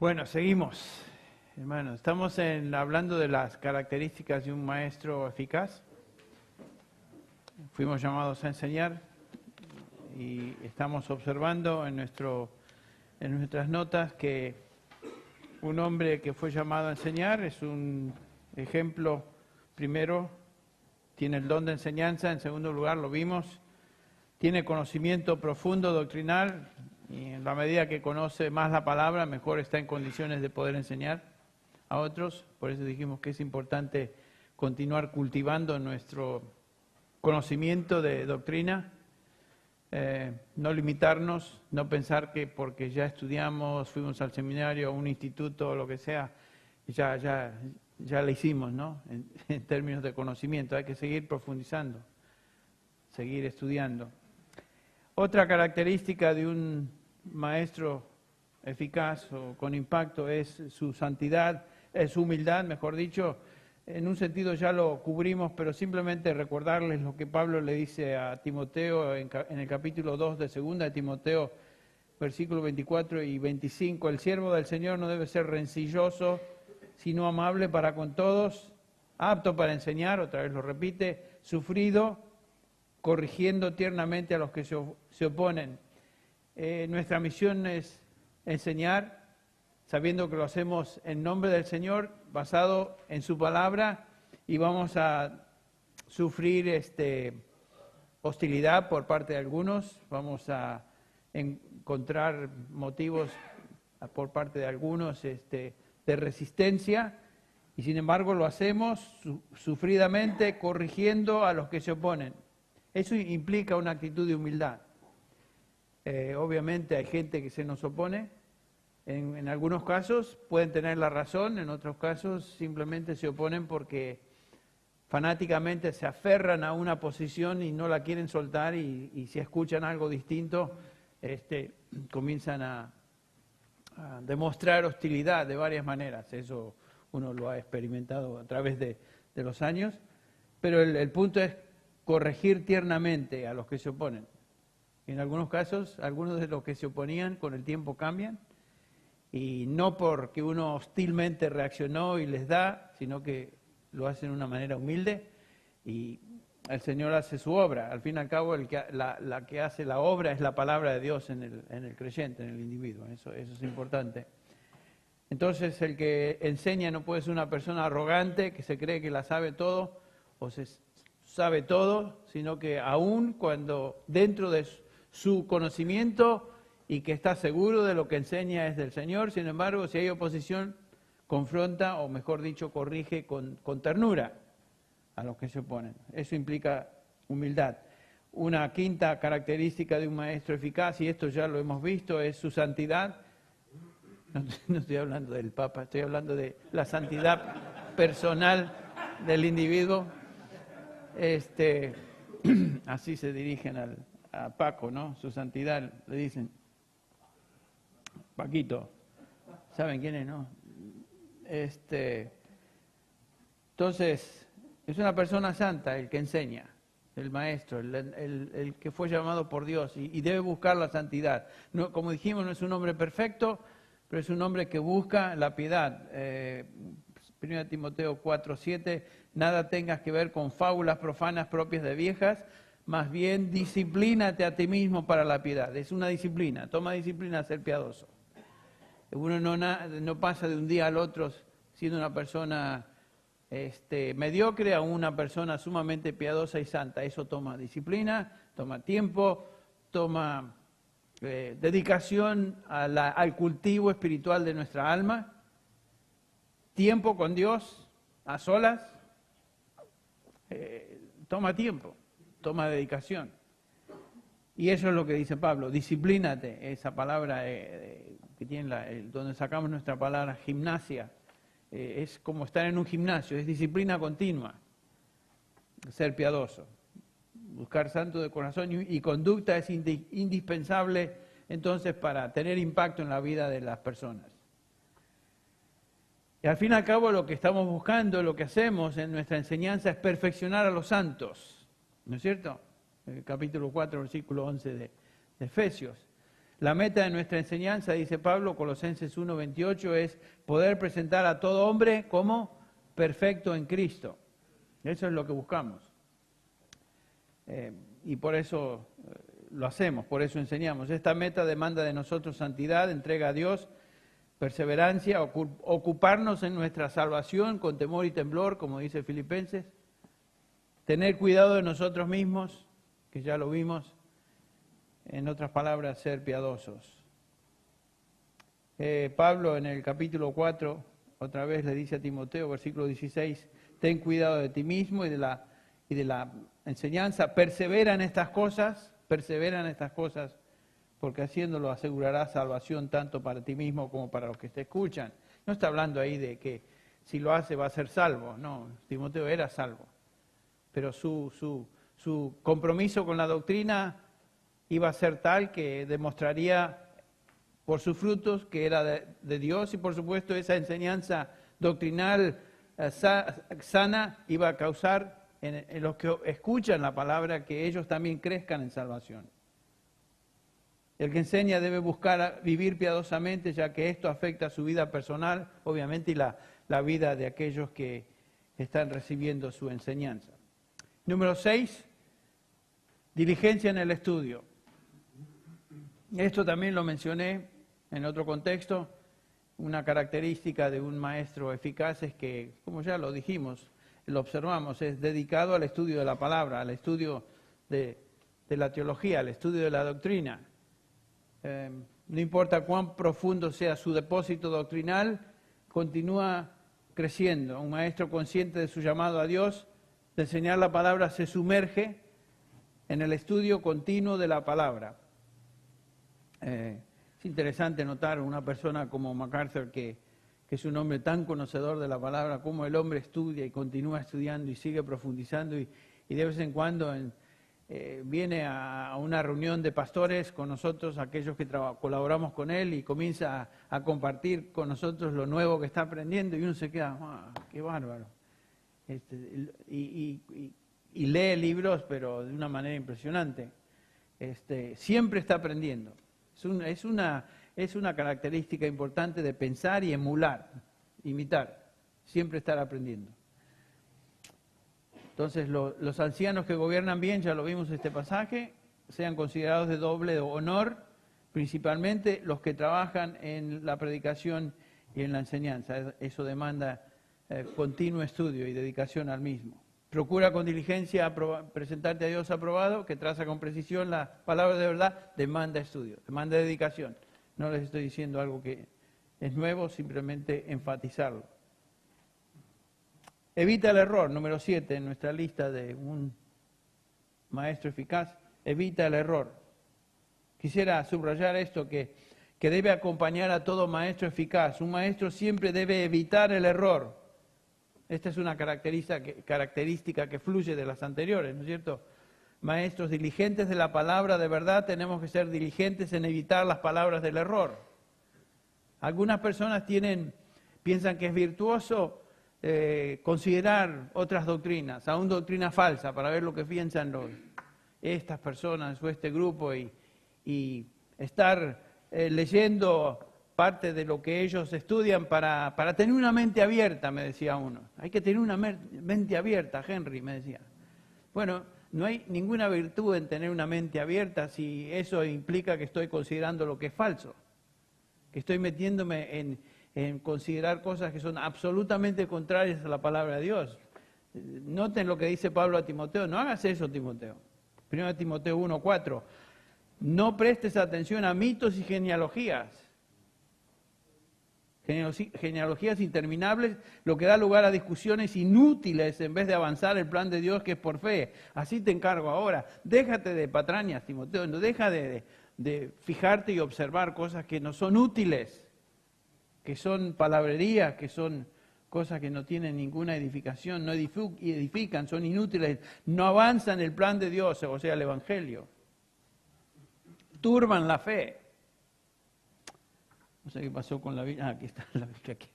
Bueno, seguimos, hermanos. Estamos hablando de las características de un maestro eficaz. Fuimos llamados a enseñar y estamos observando en nuestras notas que un hombre que fue llamado a enseñar es un ejemplo. Primero, tiene el don de enseñanza. En segundo lugar, lo vimos, tiene conocimiento profundo doctrinal. Y en la medida que conoce más la palabra, mejor está en condiciones de poder enseñar a otros. Por eso dijimos que es importante continuar cultivando nuestro conocimiento de doctrina, no limitarnos, no pensar que porque ya estudiamos, fuimos al seminario, a un instituto o lo que sea, ya lo hicimos, ¿no? En términos de conocimiento, hay que seguir profundizando, seguir estudiando. Otra característica de un maestro eficaz o con impacto es su santidad, su humildad, mejor dicho. En un sentido ya lo cubrimos, pero simplemente recordarles lo que Pablo le dice a Timoteo en el capítulo 2 de 2 de Timoteo, versículos 24 y 25. El siervo del Señor no debe ser rencilloso, sino amable para con todos, apto para enseñar, otra vez lo repite, sufrido, corrigiendo tiernamente a los que se oponen. Nuestra misión es enseñar, sabiendo que lo hacemos en nombre del Señor, basado en su palabra, y vamos a sufrir hostilidad por parte de algunos, vamos a encontrar motivos por parte de algunos de resistencia, y sin embargo lo hacemos sufridamente, corrigiendo a los que se oponen. Eso implica una actitud de humildad. Obviamente hay gente que se nos opone. En algunos casos pueden tener la razón, en otros casos simplemente se oponen porque fanáticamente se aferran a una posición y no la quieren soltar, y si escuchan algo distinto, comienzan a demostrar hostilidad de varias maneras. Eso uno lo ha experimentado a través de los años, pero el punto es corregir tiernamente a los que se oponen. En algunos casos, algunos de los que se oponían con el tiempo cambian, y no porque uno hostilmente reaccionó y les da, sino que lo hacen de una manera humilde, y el Señor hace su obra. Al fin y al cabo, la que hace la obra es la palabra de Dios en el creyente, en el individuo. Eso es importante. Entonces, el que enseña no puede ser una persona arrogante que se cree que la sabe todo o se sabe todo, sino que aún cuando dentro de su conocimiento y que está seguro de lo que enseña es del Señor, sin embargo, si hay oposición, confronta, o mejor dicho, corrige con ternura a los que se oponen. Eso implica humildad. Una quinta característica de un maestro eficaz, y esto ya lo hemos visto, es su santidad. No estoy hablando del Papa, estoy hablando de la santidad personal del individuo. Así se dirigen a Paco, ¿no? Su santidad, le dicen. Paquito, ¿saben quién es, no? Entonces, es una persona santa el que enseña, el maestro, el que fue llamado por Dios, y debe buscar la santidad. No, como dijimos, no es un hombre perfecto, pero es un hombre que busca la piedad. 1 Timoteo 4:7, nada tengas que ver con fábulas profanas propias de viejas, más bien disciplínate a ti mismo para la piedad. Es una disciplina, toma disciplina a ser piadoso. Uno no pasa de un día al otro siendo una persona mediocre a una persona sumamente piadosa y santa. Eso toma disciplina, toma tiempo, toma dedicación al cultivo espiritual de nuestra alma, tiempo con Dios, a solas, toma tiempo, toma dedicación. Y eso es lo que dice Pablo, disciplínate, esa palabra que tiene donde sacamos nuestra palabra gimnasia, es como estar en un gimnasio, es disciplina continua, ser piadoso, buscar santo de corazón, y conducta es indispensable entonces para tener impacto en la vida de las personas. Y al fin y al cabo lo que estamos buscando, lo que hacemos en nuestra enseñanza es perfeccionar a los santos, ¿no es cierto? El capítulo 4, versículo 11 de Efesios. La meta de nuestra enseñanza, dice Pablo, Colosenses 1:28, es poder presentar a todo hombre como perfecto en Cristo. Eso es lo que buscamos. Y por eso lo hacemos, por eso enseñamos. Esta meta demanda de nosotros santidad, entrega a Dios, perseverancia, ocuparnos en nuestra salvación con temor y temblor, como dice Filipenses, tener cuidado de nosotros mismos, que ya lo vimos, en otras palabras, ser piadosos. Pablo en el capítulo 4, otra vez le dice a Timoteo, versículo 16, ten cuidado de ti mismo y de la enseñanza, persevera en estas cosas, porque haciéndolo asegurará salvación tanto para ti mismo como para los que te escuchan. No está hablando ahí de que si lo hace va a ser salvo, no, Timoteo era salvo, pero su compromiso con la doctrina iba a ser tal que demostraría por sus frutos que era de Dios, y por supuesto esa enseñanza doctrinal sana iba a causar en los que escuchan la palabra que ellos también crezcan en salvación. El que enseña debe buscar vivir piadosamente, ya que esto afecta a su vida personal, obviamente, y la vida de aquellos que están recibiendo su enseñanza. Número 6, diligencia en el estudio. Esto también lo mencioné en otro contexto. Una característica de un maestro eficaz es que, como ya lo dijimos, lo observamos, es dedicado al estudio de la palabra, al estudio de la teología, al estudio de la doctrina. No importa cuán profundo sea su depósito doctrinal, continúa creciendo. Un maestro consciente de su llamado a Dios, de enseñar la palabra, se sumerge en el estudio continuo de la palabra. Es interesante notar una persona como MacArthur, que es un hombre tan conocedor de la palabra, cómo el hombre estudia y continúa estudiando y sigue profundizando, y de vez en cuando viene a una reunión de pastores con nosotros, aquellos que colaboramos con él, y comienza a compartir con nosotros lo nuevo que está aprendiendo, y uno se queda, ¡qué bárbaro! Y lee libros, pero de una manera impresionante. Siempre está aprendiendo. Es una característica importante de pensar y emular, imitar, siempre estar aprendiendo. Entonces, los ancianos que gobiernan bien, ya lo vimos en este pasaje, sean considerados de doble honor, principalmente los que trabajan en la predicación y en la enseñanza. Eso demanda continuo estudio y dedicación al mismo. Procura con diligencia presentarte a Dios aprobado, que traza con precisión la palabra de verdad, demanda estudio, demanda dedicación. No les estoy diciendo algo que es nuevo, simplemente enfatizarlo. Evita el error, número 7 en nuestra lista de un maestro eficaz, evita el error. Quisiera subrayar esto, que debe acompañar a todo maestro eficaz. Un maestro siempre debe evitar el error. Esta es una característica que fluye de las anteriores, ¿no es cierto? Maestros diligentes de la palabra de verdad, tenemos que ser diligentes en evitar las palabras del error. Algunas personas piensan que es virtuoso considerar otras doctrinas, aún doctrinas falsas, para ver lo que piensan estas personas o este grupo, y estar leyendo parte de lo que ellos estudian para tener una mente abierta, me decía uno. Hay que tener una mente abierta, Henry me decía. Bueno, no hay ninguna virtud en tener una mente abierta si eso implica que estoy considerando lo que es falso, que estoy metiéndome en considerar cosas que son absolutamente contrarias a la palabra de Dios. Noten lo que dice Pablo a Timoteo, no hagas eso, Timoteo. 1 Timoteo 1:4, no prestes atención a mitos y genealogías interminables, lo que da lugar a discusiones inútiles en vez de avanzar el plan de Dios, que es por fe. Así te encargo ahora. Déjate de patrañas, Timoteo, no deja de fijarte y observar cosas que no son útiles, que son palabrerías, que son cosas que no tienen ninguna edificación, no edifican, son inútiles, no avanzan el plan de Dios, o sea, el Evangelio. Turban la fe. No sé qué pasó con la Biblia. Aquí está la Biblia. Aquí.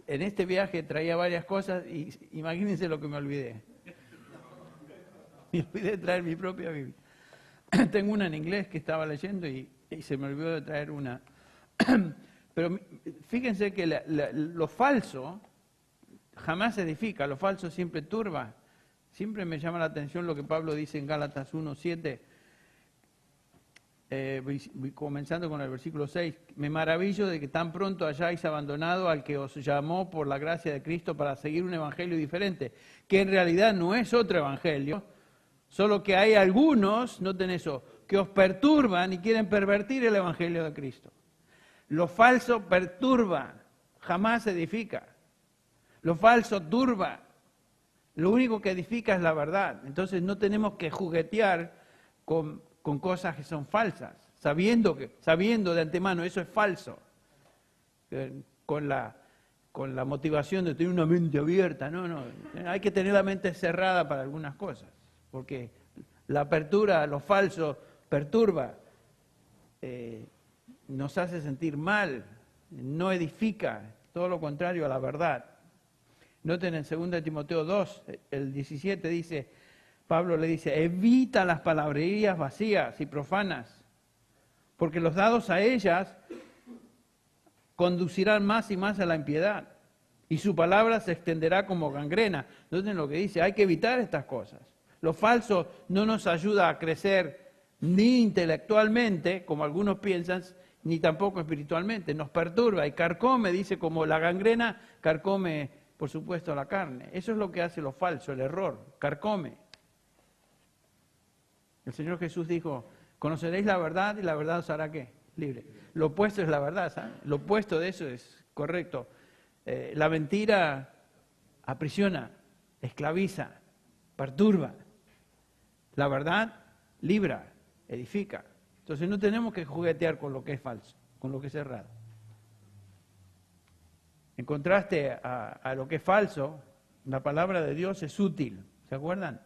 En este viaje traía varias cosas y imagínense lo que me olvidé. Me olvidé de traer mi propia Biblia. Tengo una en inglés que estaba leyendo y Y se me olvidó de traer una. Pero fíjense que lo falso jamás edifica, lo falso siempre turba. Siempre me llama la atención lo que Pablo dice en Gálatas 1:7, comenzando con el versículo 6. Me maravillo de que tan pronto hayáis abandonado al que os llamó por la gracia de Cristo para seguir un evangelio diferente, que en realidad no es otro evangelio, solo que hay algunos, noten eso, que os perturban y quieren pervertir el evangelio de Cristo. Lo falso perturba, jamás edifica. Lo falso turba. Lo único que edifica es la verdad. Entonces no tenemos que juguetear con cosas que son falsas, sabiendo de antemano eso es falso, con la motivación de tener una mente abierta. No, hay que tener la mente cerrada para algunas cosas, porque la apertura, lo falso, perturba, nos hace sentir mal, no edifica, todo lo contrario a la verdad. Noten en 2 Timoteo 2, el 17 dice, Pablo le dice, evita las palabrerías vacías y profanas, porque los dados a ellas conducirán más y más a la impiedad, y su palabra se extenderá como gangrena. Noten lo que dice, hay que evitar estas cosas. Lo falso no nos ayuda a crecer ni intelectualmente, como algunos piensan, ni tampoco espiritualmente. Nos perturba y carcome, dice, como la gangrena carcome, por supuesto, la carne. Eso es lo que hace lo falso, el error, carcome. El Señor Jesús dijo, conoceréis la verdad y la verdad os hará ¿qué? Libre. Lo opuesto es la verdad, ¿saben? Lo opuesto de eso es correcto. La mentira aprisiona, esclaviza, perturba. La verdad libra, edifica. Entonces no tenemos que juguetear con lo que es falso, con lo que es errado. En contraste a lo que es falso, la palabra de Dios es útil. ¿Se acuerdan?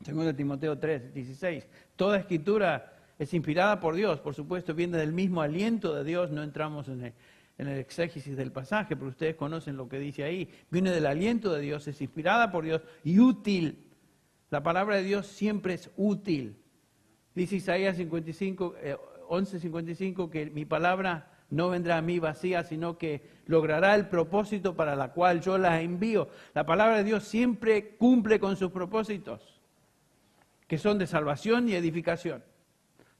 2 Timoteo 3, 16. Toda escritura es inspirada por Dios, por supuesto, viene del mismo aliento de Dios. No entramos en el exégesis del pasaje, pero ustedes conocen lo que dice ahí. Viene del aliento de Dios, es inspirada por Dios y útil. La palabra de Dios siempre es útil. Dice Isaías 11:55 que mi palabra no vendrá a mí vacía, sino que logrará el propósito para la cual yo la envío. La palabra de Dios siempre cumple con sus propósitos, que son de salvación y edificación.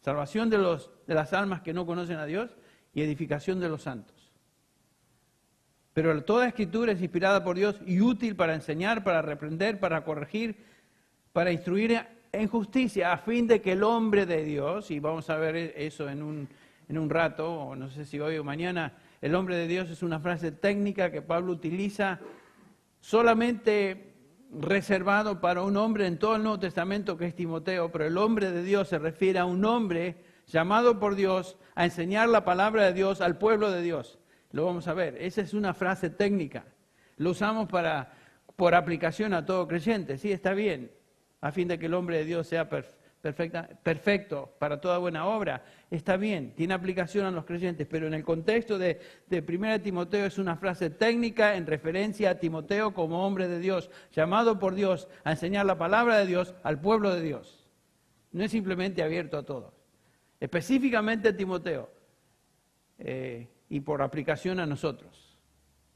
Salvación de las almas que no conocen a Dios y edificación de los santos. Pero toda escritura es inspirada por Dios y útil para enseñar, para reprender, para corregir, para instruir en justicia, a fin de que el hombre de Dios, y vamos a ver eso en un rato, o no sé si hoy o mañana, el hombre de Dios es una frase técnica que Pablo utiliza solamente reservado para un hombre en todo el Nuevo Testamento que es Timoteo, pero el hombre de Dios se refiere a un hombre llamado por Dios a enseñar la palabra de Dios al pueblo de Dios. Lo vamos a ver, esa es una frase técnica, lo usamos por aplicación a todo creyente, sí, está bien, a fin de que el hombre de Dios sea perfecto para toda buena obra, está bien, tiene aplicación a los creyentes, pero en el contexto de 1 Timoteo es una frase técnica en referencia a Timoteo como hombre de Dios, llamado por Dios a enseñar la palabra de Dios al pueblo de Dios. No es simplemente abierto a todos, específicamente a Timoteo y por aplicación a nosotros.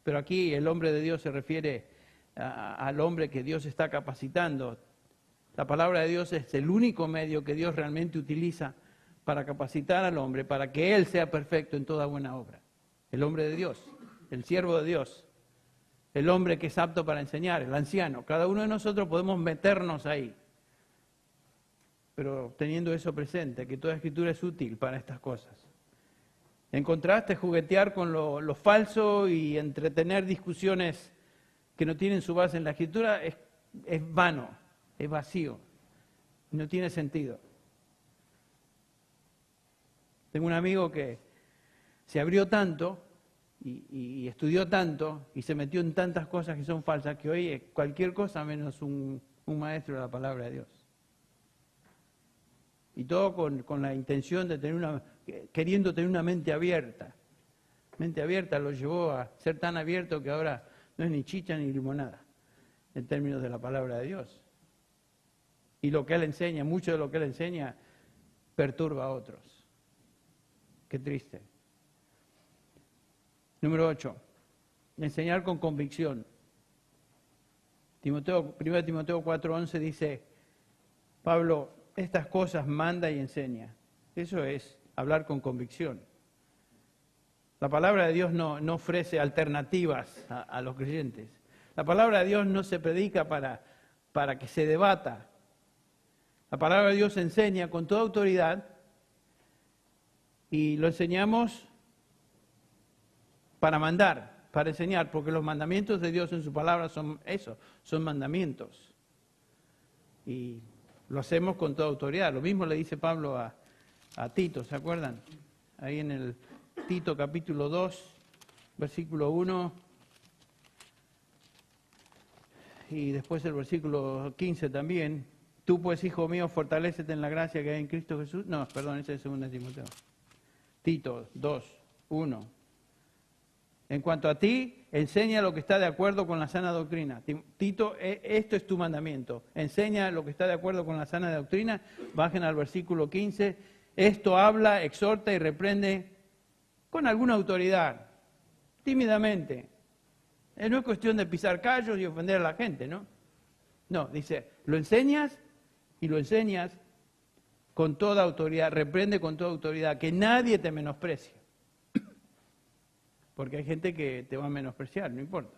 Pero aquí el hombre de Dios se refiere al hombre que Dios está capacitando. La palabra de Dios es el único medio que Dios realmente utiliza para capacitar al hombre, para que él sea perfecto en toda buena obra. El hombre de Dios, el siervo de Dios, el hombre que es apto para enseñar, el anciano. Cada uno de nosotros podemos meternos ahí, pero teniendo eso presente, que toda escritura es útil para estas cosas. En contraste, juguetear con lo falso y entretener discusiones que no tienen su base en la escritura es vano. Es vacío, no tiene sentido. Tengo un amigo que se abrió tanto y estudió tanto y se metió en tantas cosas que son falsas que hoy es cualquier cosa menos un maestro de la palabra de Dios. Y todo con la intención de queriendo tener una mente abierta. Mente abierta lo llevó a ser tan abierto que ahora no es ni chicha ni limonada en términos de la palabra de Dios. Y lo que él enseña, mucho de lo que él enseña, perturba a otros. Qué triste. Número 8. Enseñar con convicción. 1 Timoteo 4:11 dice, Pablo, estas cosas manda y enseña. Eso es hablar con convicción. La palabra de Dios no ofrece alternativas a los creyentes. La palabra de Dios no se predica para que se debata. La palabra de Dios enseña con toda autoridad y lo enseñamos para mandar, para enseñar, porque los mandamientos de Dios en su palabra son eso, son mandamientos. Y lo hacemos con toda autoridad. Lo mismo le dice Pablo a Tito, ¿se acuerdan? Ahí en el Tito capítulo 2, versículo 1, y después el versículo 15 también. Tú pues, hijo mío, fortalécete en la gracia que hay en Cristo Jesús. No, perdón, ese es 2 Timoteo. Tito 2, 1. En cuanto a ti, enseña lo que está de acuerdo con la sana doctrina. Tito, esto es tu mandamiento. Enseña lo que está de acuerdo con la sana doctrina. Bajen al versículo 15. Esto habla, exhorta y reprende con alguna autoridad, tímidamente. No es cuestión de pisar callos y ofender a la gente, ¿no? No, dice, lo enseñas y lo enseñas con toda autoridad, reprende con toda autoridad, que nadie te menosprecie. Porque hay gente que te va a menospreciar, no importa.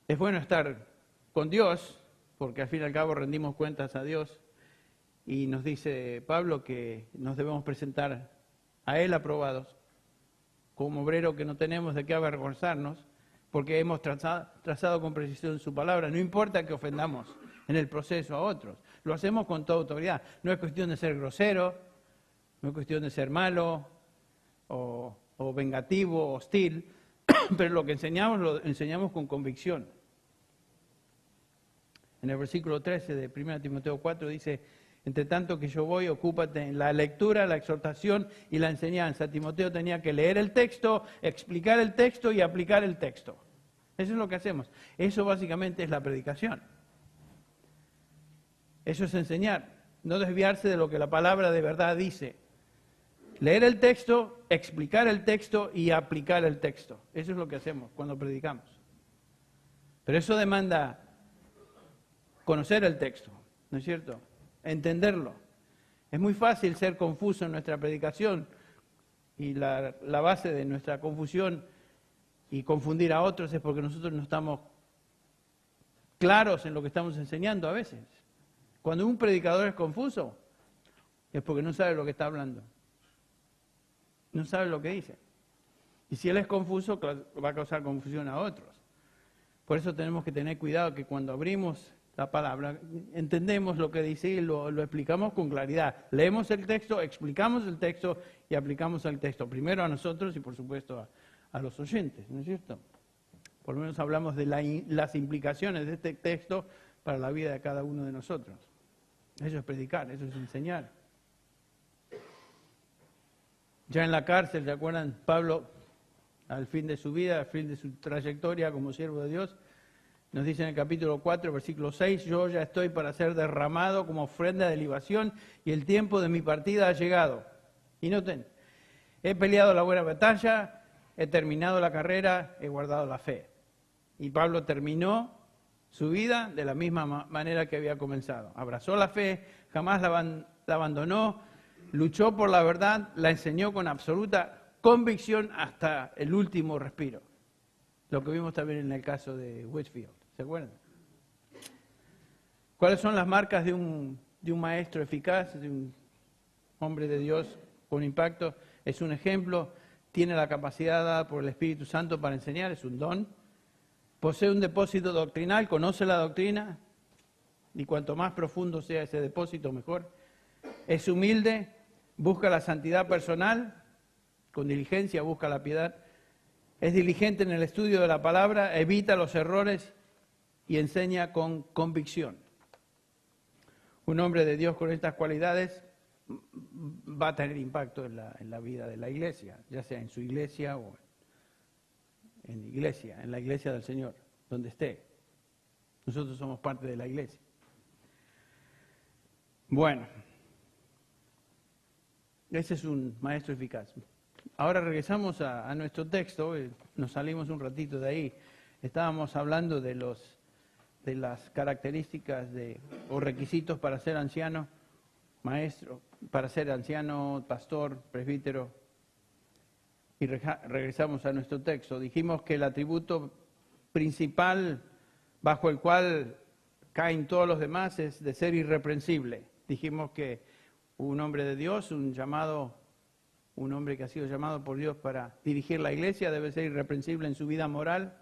Es bueno estar con Dios, porque al fin y al cabo rendimos cuentas a Dios, y nos dice Pablo que nos debemos presentar a Él aprobados, como obrero que no tenemos de qué avergonzarnos, porque hemos trazado con precisión su palabra. No importa que ofendamos en el proceso a otros, lo hacemos con toda autoridad. No es cuestión de ser grosero, no es cuestión de ser malo, o vengativo, hostil, pero lo que enseñamos, lo enseñamos con convicción. En el versículo 13 de 1 Timoteo 4 dice, entre tanto que yo voy, ocúpate en la lectura, la exhortación y la enseñanza. Timoteo tenía que leer el texto, explicar el texto y aplicar el texto. Eso es lo que hacemos. Eso básicamente es la predicación. Eso es enseñar, no desviarse de lo que la palabra de verdad dice. Leer el texto, explicar el texto y aplicar el texto. Eso es lo que hacemos cuando predicamos. Pero eso demanda conocer el texto, ¿no es cierto? Entenderlo. Es muy fácil ser confuso en nuestra predicación y la base de nuestra confusión y confundir a otros es porque nosotros no estamos claros en lo que estamos enseñando a veces. Cuando un predicador es confuso es porque no sabe lo que está hablando. No sabe lo que dice. Y si él es confuso, va a causar confusión a otros. Por eso tenemos que tener cuidado que cuando abrimos la palabra, entendemos lo que dice y lo explicamos con claridad. Leemos el texto, explicamos el texto y aplicamos el texto. Primero a nosotros y por supuesto a los oyentes, ¿no es cierto? Por lo menos hablamos de las implicaciones de este texto para la vida de cada uno de nosotros. Eso es predicar, eso es enseñar. Ya en la cárcel, ¿se acuerdan? Pablo, al fin de su vida, al fin de su trayectoria como siervo de Dios, nos dice en el capítulo 4, versículo 6, yo ya estoy para ser derramado como ofrenda de libación y el tiempo de mi partida ha llegado. Y noten, he peleado la buena batalla, he terminado la carrera, he guardado la fe. Y Pablo terminó su vida de la misma manera que había comenzado. Abrazó la fe, jamás la abandonó, luchó por la verdad, la enseñó con absoluta convicción hasta el último respiro. Lo que vimos también en el caso de Whitefield, ¿se acuerdan? ¿Cuáles son las marcas de un maestro eficaz, de un hombre de Dios con impacto? Es un ejemplo, tiene la capacidad dada por el Espíritu Santo para enseñar, es un don. Posee un depósito doctrinal, conoce la doctrina, y cuanto más profundo sea ese depósito, mejor. Es humilde, busca la santidad personal, con diligencia busca la piedad. Es diligente en el estudio de la palabra, evita los errores y enseña con convicción. Un hombre de Dios con estas cualidades va a tener impacto en la vida de la iglesia, ya sea en su iglesia o en la iglesia del Señor, donde esté. Nosotros somos parte de la iglesia. Bueno, Ese es un maestro eficaz. Ahora regresamos a nuestro texto, nos salimos un ratito de ahí. Estábamos hablando de las características o requisitos para ser anciano, maestro, para ser anciano, pastor, presbítero. Y regresamos a nuestro texto. Dijimos que el atributo principal bajo el cual caen todos los demás es de ser irreprensible. Dijimos que un hombre de Dios, un hombre que ha sido llamado por Dios para dirigir la iglesia, debe ser irreprensible en su vida moral,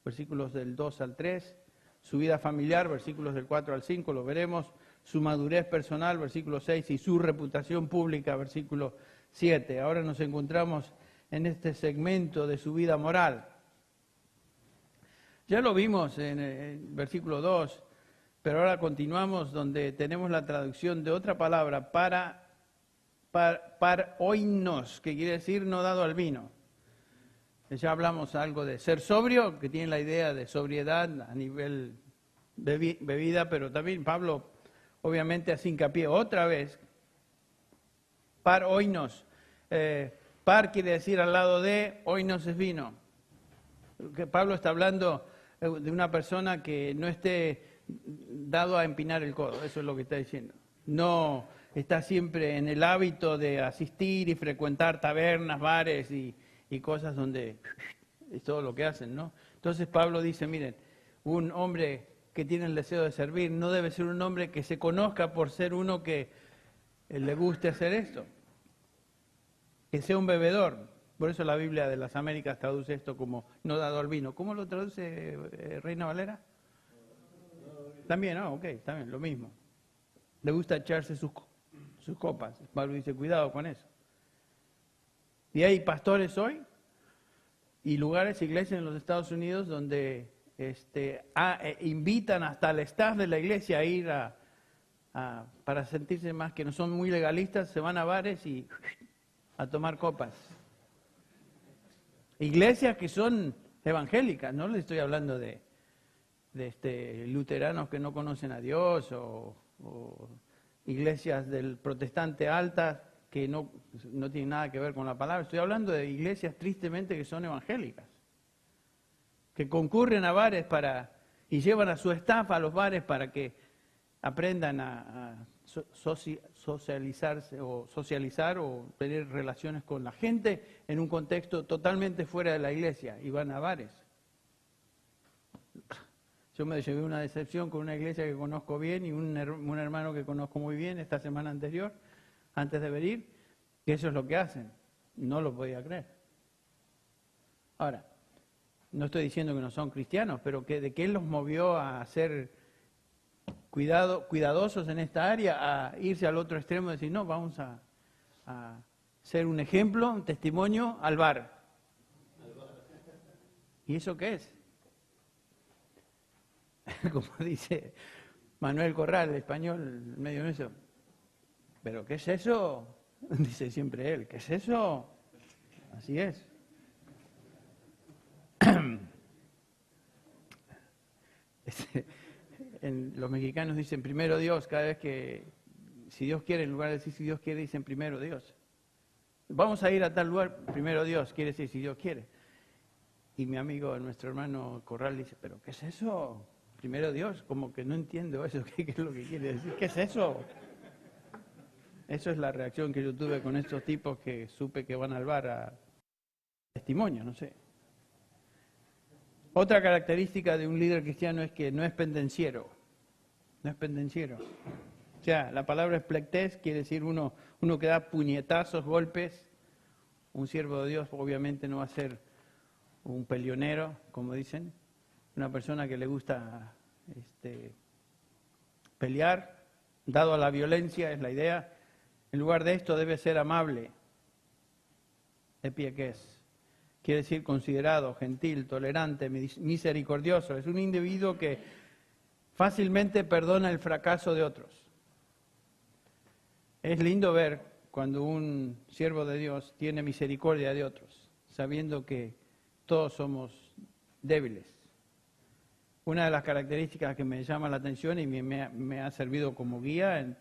versículos del 2 al 3, su vida familiar, versículos del 4 al 5, lo veremos, su madurez personal, versículo 6, y su reputación pública, versículo 7. Ahora nos encontramos en este segmento de su vida moral. Ya lo vimos en el versículo 2, pero ahora continuamos donde tenemos la traducción de otra palabra, paroinos, que quiere decir no dado al vino. Ya hablamos algo de ser sobrio, que tiene la idea de sobriedad a nivel bebida, pero también Pablo obviamente hace hincapié otra vez, paroinos. Par quiere decir al lado de, oinos es vino. Que Pablo está hablando de una persona que no esté dado a empinar el codo, eso es lo que está diciendo. No está siempre en el hábito de asistir y frecuentar tabernas, bares y cosas donde es todo lo que hacen, ¿no? Entonces Pablo dice, miren, un hombre que tiene el deseo de servir no debe ser un hombre que se conozca por ser uno que le guste hacer esto, que sea un bebedor. Por eso la Biblia de las Américas traduce esto como no dado al vino. ¿Cómo lo traduce Reina Valera? También, ok, también, lo mismo. Le gusta echarse sus copas. Pablo dice, cuidado con eso. Y hay pastores hoy y lugares, iglesias en los Estados Unidos donde invitan hasta al staff de la iglesia a ir para sentirse más que no son muy legalistas, se van a bares y a tomar copas. Iglesias que son evangélicas, no les estoy hablando de luteranos que no conocen a Dios o iglesias del protestante altas que no tienen nada que ver con la palabra. Estoy hablando de iglesias tristemente que son evangélicas, que concurren a bares y llevan a su staff a los bares para que aprendan a socializarse o socializar o tener relaciones con la gente en un contexto totalmente fuera de la iglesia, y van a bares. Yo me llevé una decepción con una iglesia que conozco bien y un hermano que conozco muy bien esta semana anterior, antes de venir, que eso es lo que hacen. No lo podía creer. Ahora, no estoy diciendo que no son cristianos, pero ¿de qué los movió a ser cuidadosos en esta área, a irse al otro extremo y decir, no, vamos a ser un ejemplo, un testimonio al bar? ¿Y eso qué es? Como dice Manuel Corral, el español, medio en eso. ¿Pero qué es eso? Dice siempre él, ¿qué es eso? Así es. Los mexicanos dicen primero Dios cada vez que, si Dios quiere, en lugar de decir si Dios quiere, dicen primero Dios. Vamos a ir a tal lugar, primero Dios, quiere decir si Dios quiere. Y mi amigo, nuestro hermano Corral, dice, ¿pero qué es eso? Primero Dios, como que no entiendo eso, ¿qué es lo que quiere decir? ¿Qué es eso? Eso es la reacción que yo tuve con estos tipos que supe que van al bar a testimonio, no sé. Otra característica de un líder cristiano es que no es pendenciero. No es pendenciero. O sea, la palabra esplectés quiere decir uno que da puñetazos, golpes. Un siervo de Dios obviamente no va a ser un peleonero, como dicen. Una persona que le gusta pelear, dado a la violencia, es la idea. En lugar de esto debe ser amable. Epieques. Quiere decir considerado, gentil, tolerante, misericordioso. Es un individuo que fácilmente perdona el fracaso de otros. Es lindo ver cuando un siervo de Dios tiene misericordia de otros, sabiendo que todos somos débiles. Una de las características que me llama la atención y me ha servido como guía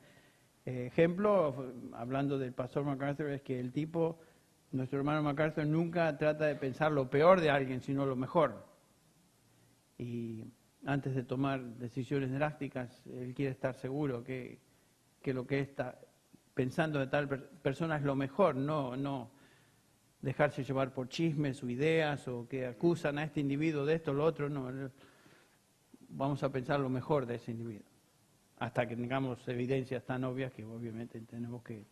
Ejemplo, hablando del pastor MacArthur, es que nuestro hermano MacArthur, nunca trata de pensar lo peor de alguien, sino lo mejor. Y antes de tomar decisiones drásticas, él quiere estar seguro que lo que está pensando de tal persona es lo mejor, no dejarse llevar por chismes o ideas o que acusan a este individuo de esto o lo otro. No, vamos a pensar lo mejor de ese individuo, hasta que tengamos evidencias tan obvias que obviamente tenemos que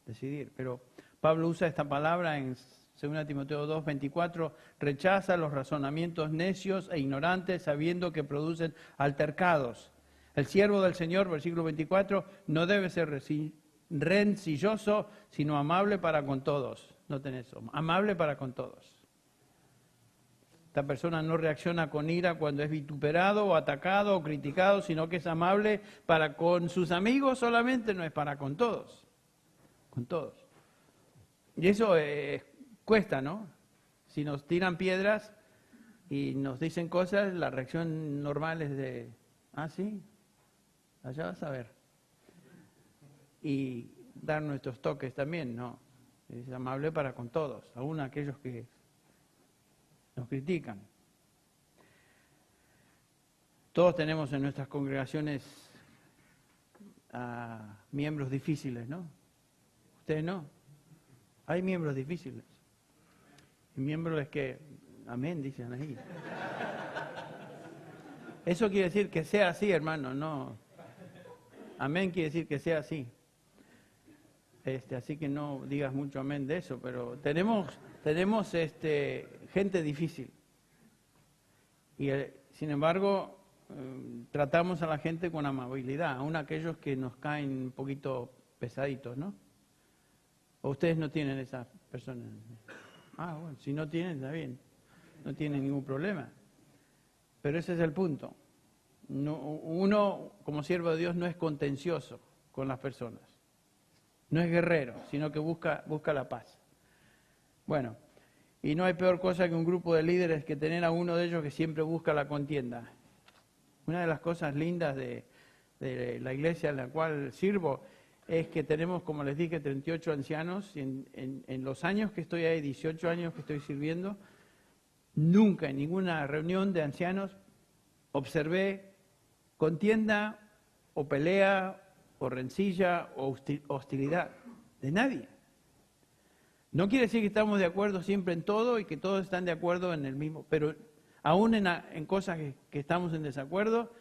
decidir. Pero Pablo usa esta palabra en 2 Timoteo 2:24, rechaza los razonamientos necios e ignorantes, sabiendo que producen altercados. El siervo del Señor, versículo 24, no debe ser rencilloso, sino amable para con todos. Noten eso, amable para con todos. Esta persona no reacciona con ira cuando es vituperado o atacado o criticado, sino que es amable para con sus amigos solamente, no es para con todos. Con todos. Y eso cuesta, ¿no? Si nos tiran piedras y nos dicen cosas, la reacción normal es de, ah, sí, allá vas a ver. Y dar nuestros toques también, ¿no? Es amable para con todos, aún aquellos que nos critican. Todos tenemos en nuestras congregaciones miembros difíciles, ¿no? Ustedes no. Hay miembros difíciles. Y miembros es que, amén, dicen ahí. Eso quiere decir que sea así, hermano, no. Amén quiere decir que sea así. Así que no digas mucho amén de eso, pero tenemos gente difícil. Y sin embargo, tratamos a la gente con amabilidad, aun aquellos que nos caen un poquito pesaditos, ¿no? ¿O ustedes no tienen esas personas? Ah, bueno, si no tienen, está bien. No tienen ningún problema. Pero ese es el punto. Uno, como siervo de Dios, no es contencioso con las personas. No es guerrero, sino que busca la paz. Bueno, y no hay peor cosa que un grupo de líderes que tener a uno de ellos que siempre busca la contienda. Una de las cosas lindas de la iglesia en la cual sirvo es que tenemos, como les dije, 38 ancianos. Y en los años que estoy ahí, 18 años que estoy sirviendo, nunca en ninguna reunión de ancianos observé contienda o pelea o rencilla o hostilidad de nadie. No quiere decir que estamos de acuerdo siempre en todo y que todos están de acuerdo en el mismo, pero aún en cosas que estamos en desacuerdo,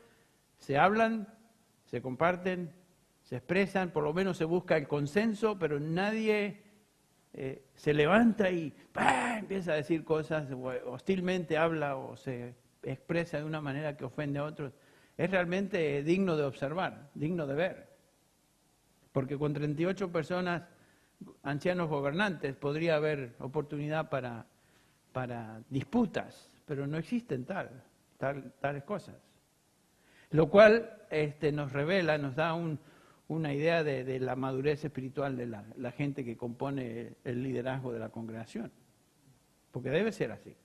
se hablan, se comparten, se expresan, por lo menos se busca el consenso, pero nadie se levanta y empieza a decir cosas, o hostilmente habla o se expresa de una manera que ofende a otros. Es realmente digno de observar, digno de ver. Porque con 38 personas, ancianos gobernantes, podría haber oportunidad para disputas, pero no existen tales cosas. Lo cual nos revela, nos da una idea de la madurez espiritual de la gente que compone el liderazgo de la congregación. Porque debe ser así.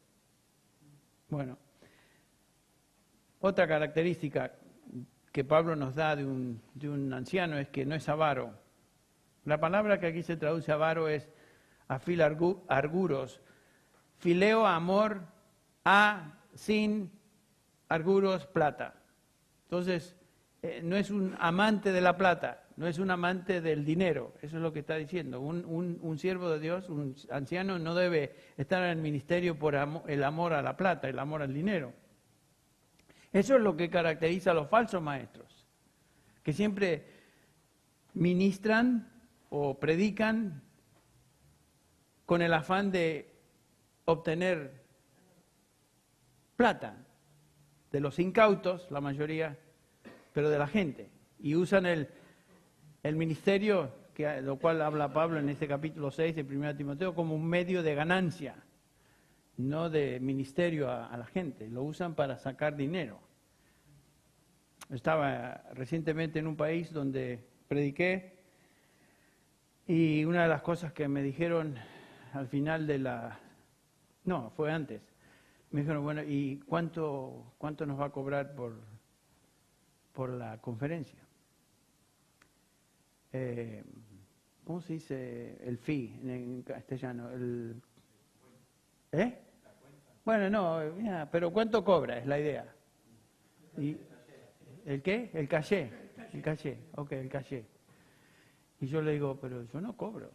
Bueno, otra característica que Pablo nos da de un anciano es que no es avaro. La palabra que aquí se traduce avaro es arguros. Fileo, amor, sin, arguros, plata. Entonces, no es un amante de la plata, no es un amante del dinero, eso es lo que está diciendo. Un siervo de Dios, un anciano, no debe estar en el ministerio por el amor a la plata, el amor al dinero. Eso es lo que caracteriza a los falsos maestros, que siempre ministran o predican con el afán de obtener plata de los incautos, la mayoría, pero de la gente. Y usan el ministerio, lo cual habla Pablo en este capítulo 6 de 1 Timoteo, como un medio de ganancia, no de ministerio a la gente. Lo usan para sacar dinero. Estaba recientemente en un país donde prediqué y una de las cosas que me dijeron al final no, fue antes. Me dijeron, bueno, ¿y cuánto nos va a cobrar por la conferencia? ¿cómo se dice el fee en castellano? Bueno, no, mira, pero ¿cuánto cobra? Es la idea. ¿Y el qué? El caché. El caché, ok, el caché. Y yo le digo, pero yo no cobro.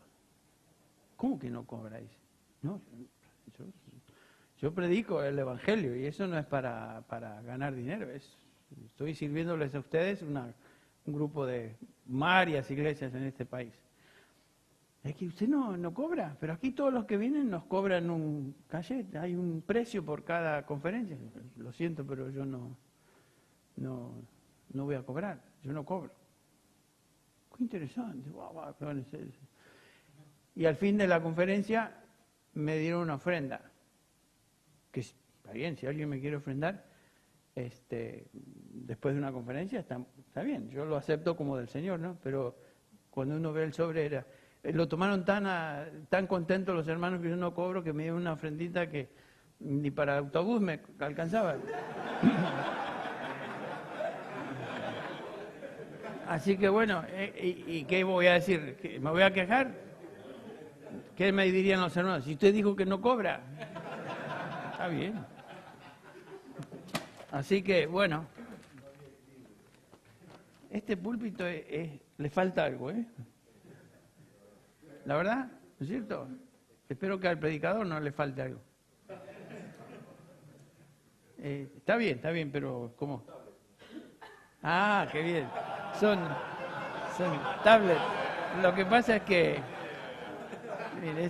¿Cómo que no cobra? Dice, no, yo predico el Evangelio y eso no es para ganar dinero. Estoy sirviéndoles a ustedes un grupo de varias iglesias en este país. Es que usted no cobra, pero aquí todos los que vienen nos cobran un cachet, hay un precio por cada conferencia. Lo siento, pero yo no voy a cobrar, yo no cobro. Qué interesante. Y al fin de la conferencia me dieron una ofrenda. Que está bien, si alguien me quiere ofrendar, después de una conferencia, está bien, yo lo acepto como del Señor, ¿no? Pero cuando uno ve el sobre, lo tomaron tan contentos los hermanos que yo no cobro, que me dieron una ofrendita que ni para el autobús me alcanzaba. Así que bueno, ¿y qué voy a decir? ¿Me voy a quejar? ¿Qué me dirían los hermanos? Si usted dijo que no cobra, está bien. Así que bueno, este púlpito le falta algo, ¿eh? La verdad, ¿no es cierto? Espero que al predicador no le falte algo. Está bien, pero ¿cómo? Ah, qué bien. Son tablets. Lo que pasa es que, mire,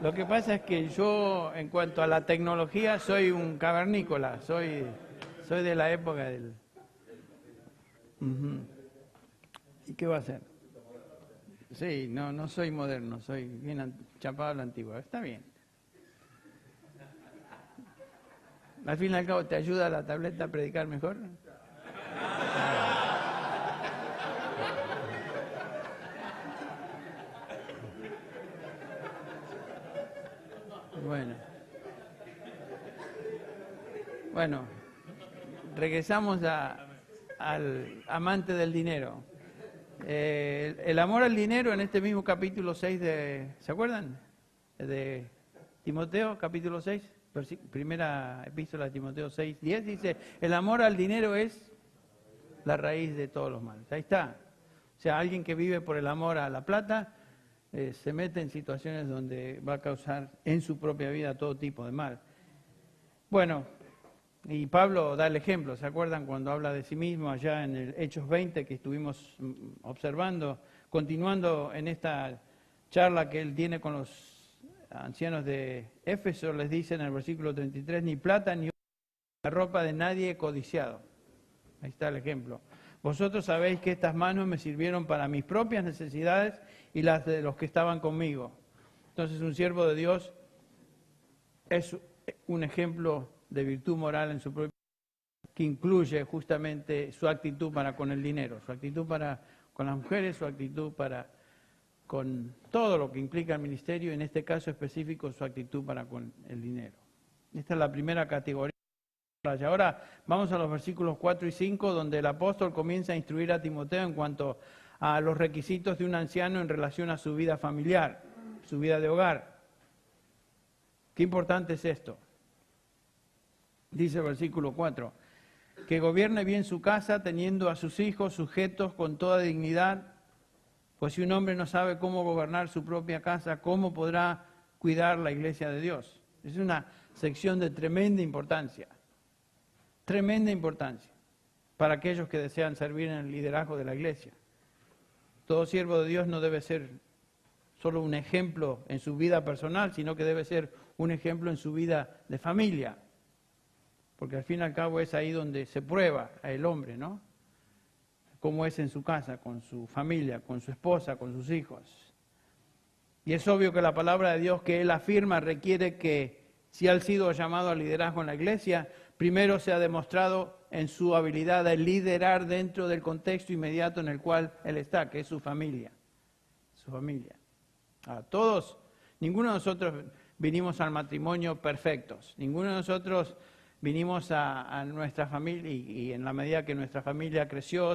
lo que pasa es que yo, en cuanto a la tecnología, soy un cavernícola. Soy de la época del. ¿Y qué va a hacer? Sí, no soy moderno, soy bien chapado a la antigua. Está bien. Al fin y al cabo, ¿te ayuda la tableta a predicar mejor? Bueno, regresamos al amante del dinero. El amor al dinero en este mismo capítulo 6 ¿se acuerdan? De Timoteo, capítulo 6, primera epístola de Timoteo 6, 10, dice, el amor al dinero es la raíz de todos los males. Ahí está. O sea, alguien que vive por el amor a la plata se mete en situaciones donde va a causar en su propia vida todo tipo de mal. Bueno, y Pablo da el ejemplo, ¿se acuerdan cuando habla de sí mismo allá en el Hechos 20 que estuvimos observando, continuando en esta charla que él tiene con los ancianos de Éfeso, les dice en el versículo 33, ni plata ni la ropa de nadie he codiciado. Ahí está el ejemplo. Vosotros sabéis que estas manos me sirvieron para mis propias necesidades y las de los que estaban conmigo. Entonces un siervo de Dios es un ejemplo de virtud moral en su propia vida, que incluye justamente su actitud para con el dinero, su actitud para con las mujeres, su actitud para con todo lo que implica el ministerio, en este caso específico su actitud para con el dinero. Esta es la primera categoría. Ahora vamos a los versículos 4 y 5, donde el apóstol comienza a instruir a Timoteo en cuanto a los requisitos de un anciano en relación a su vida familiar, su vida de hogar. Qué importante es esto. Dice el versículo 4, que gobierne bien su casa teniendo a sus hijos sujetos con toda dignidad, pues si un hombre no sabe cómo gobernar su propia casa, ¿cómo podrá cuidar la iglesia de Dios? Es una sección de tremenda importancia para aquellos que desean servir en el liderazgo de la iglesia. Todo siervo de Dios no debe ser solo un ejemplo en su vida personal, sino que debe ser un ejemplo en su vida de familia. Porque al fin y al cabo es ahí donde se prueba el hombre, ¿no? Cómo es en su casa, con su familia, con su esposa, con sus hijos. Y es obvio que la palabra de Dios que él afirma requiere que, si ha sido llamado al liderazgo en la iglesia, primero se ha demostrado en su habilidad de liderar dentro del contexto inmediato en el cual él está, que es su familia. Su familia. A todos, ninguno de nosotros vinimos al matrimonio perfectos. Ninguno de nosotros vinimos a nuestra familia y en la medida que nuestra familia creció,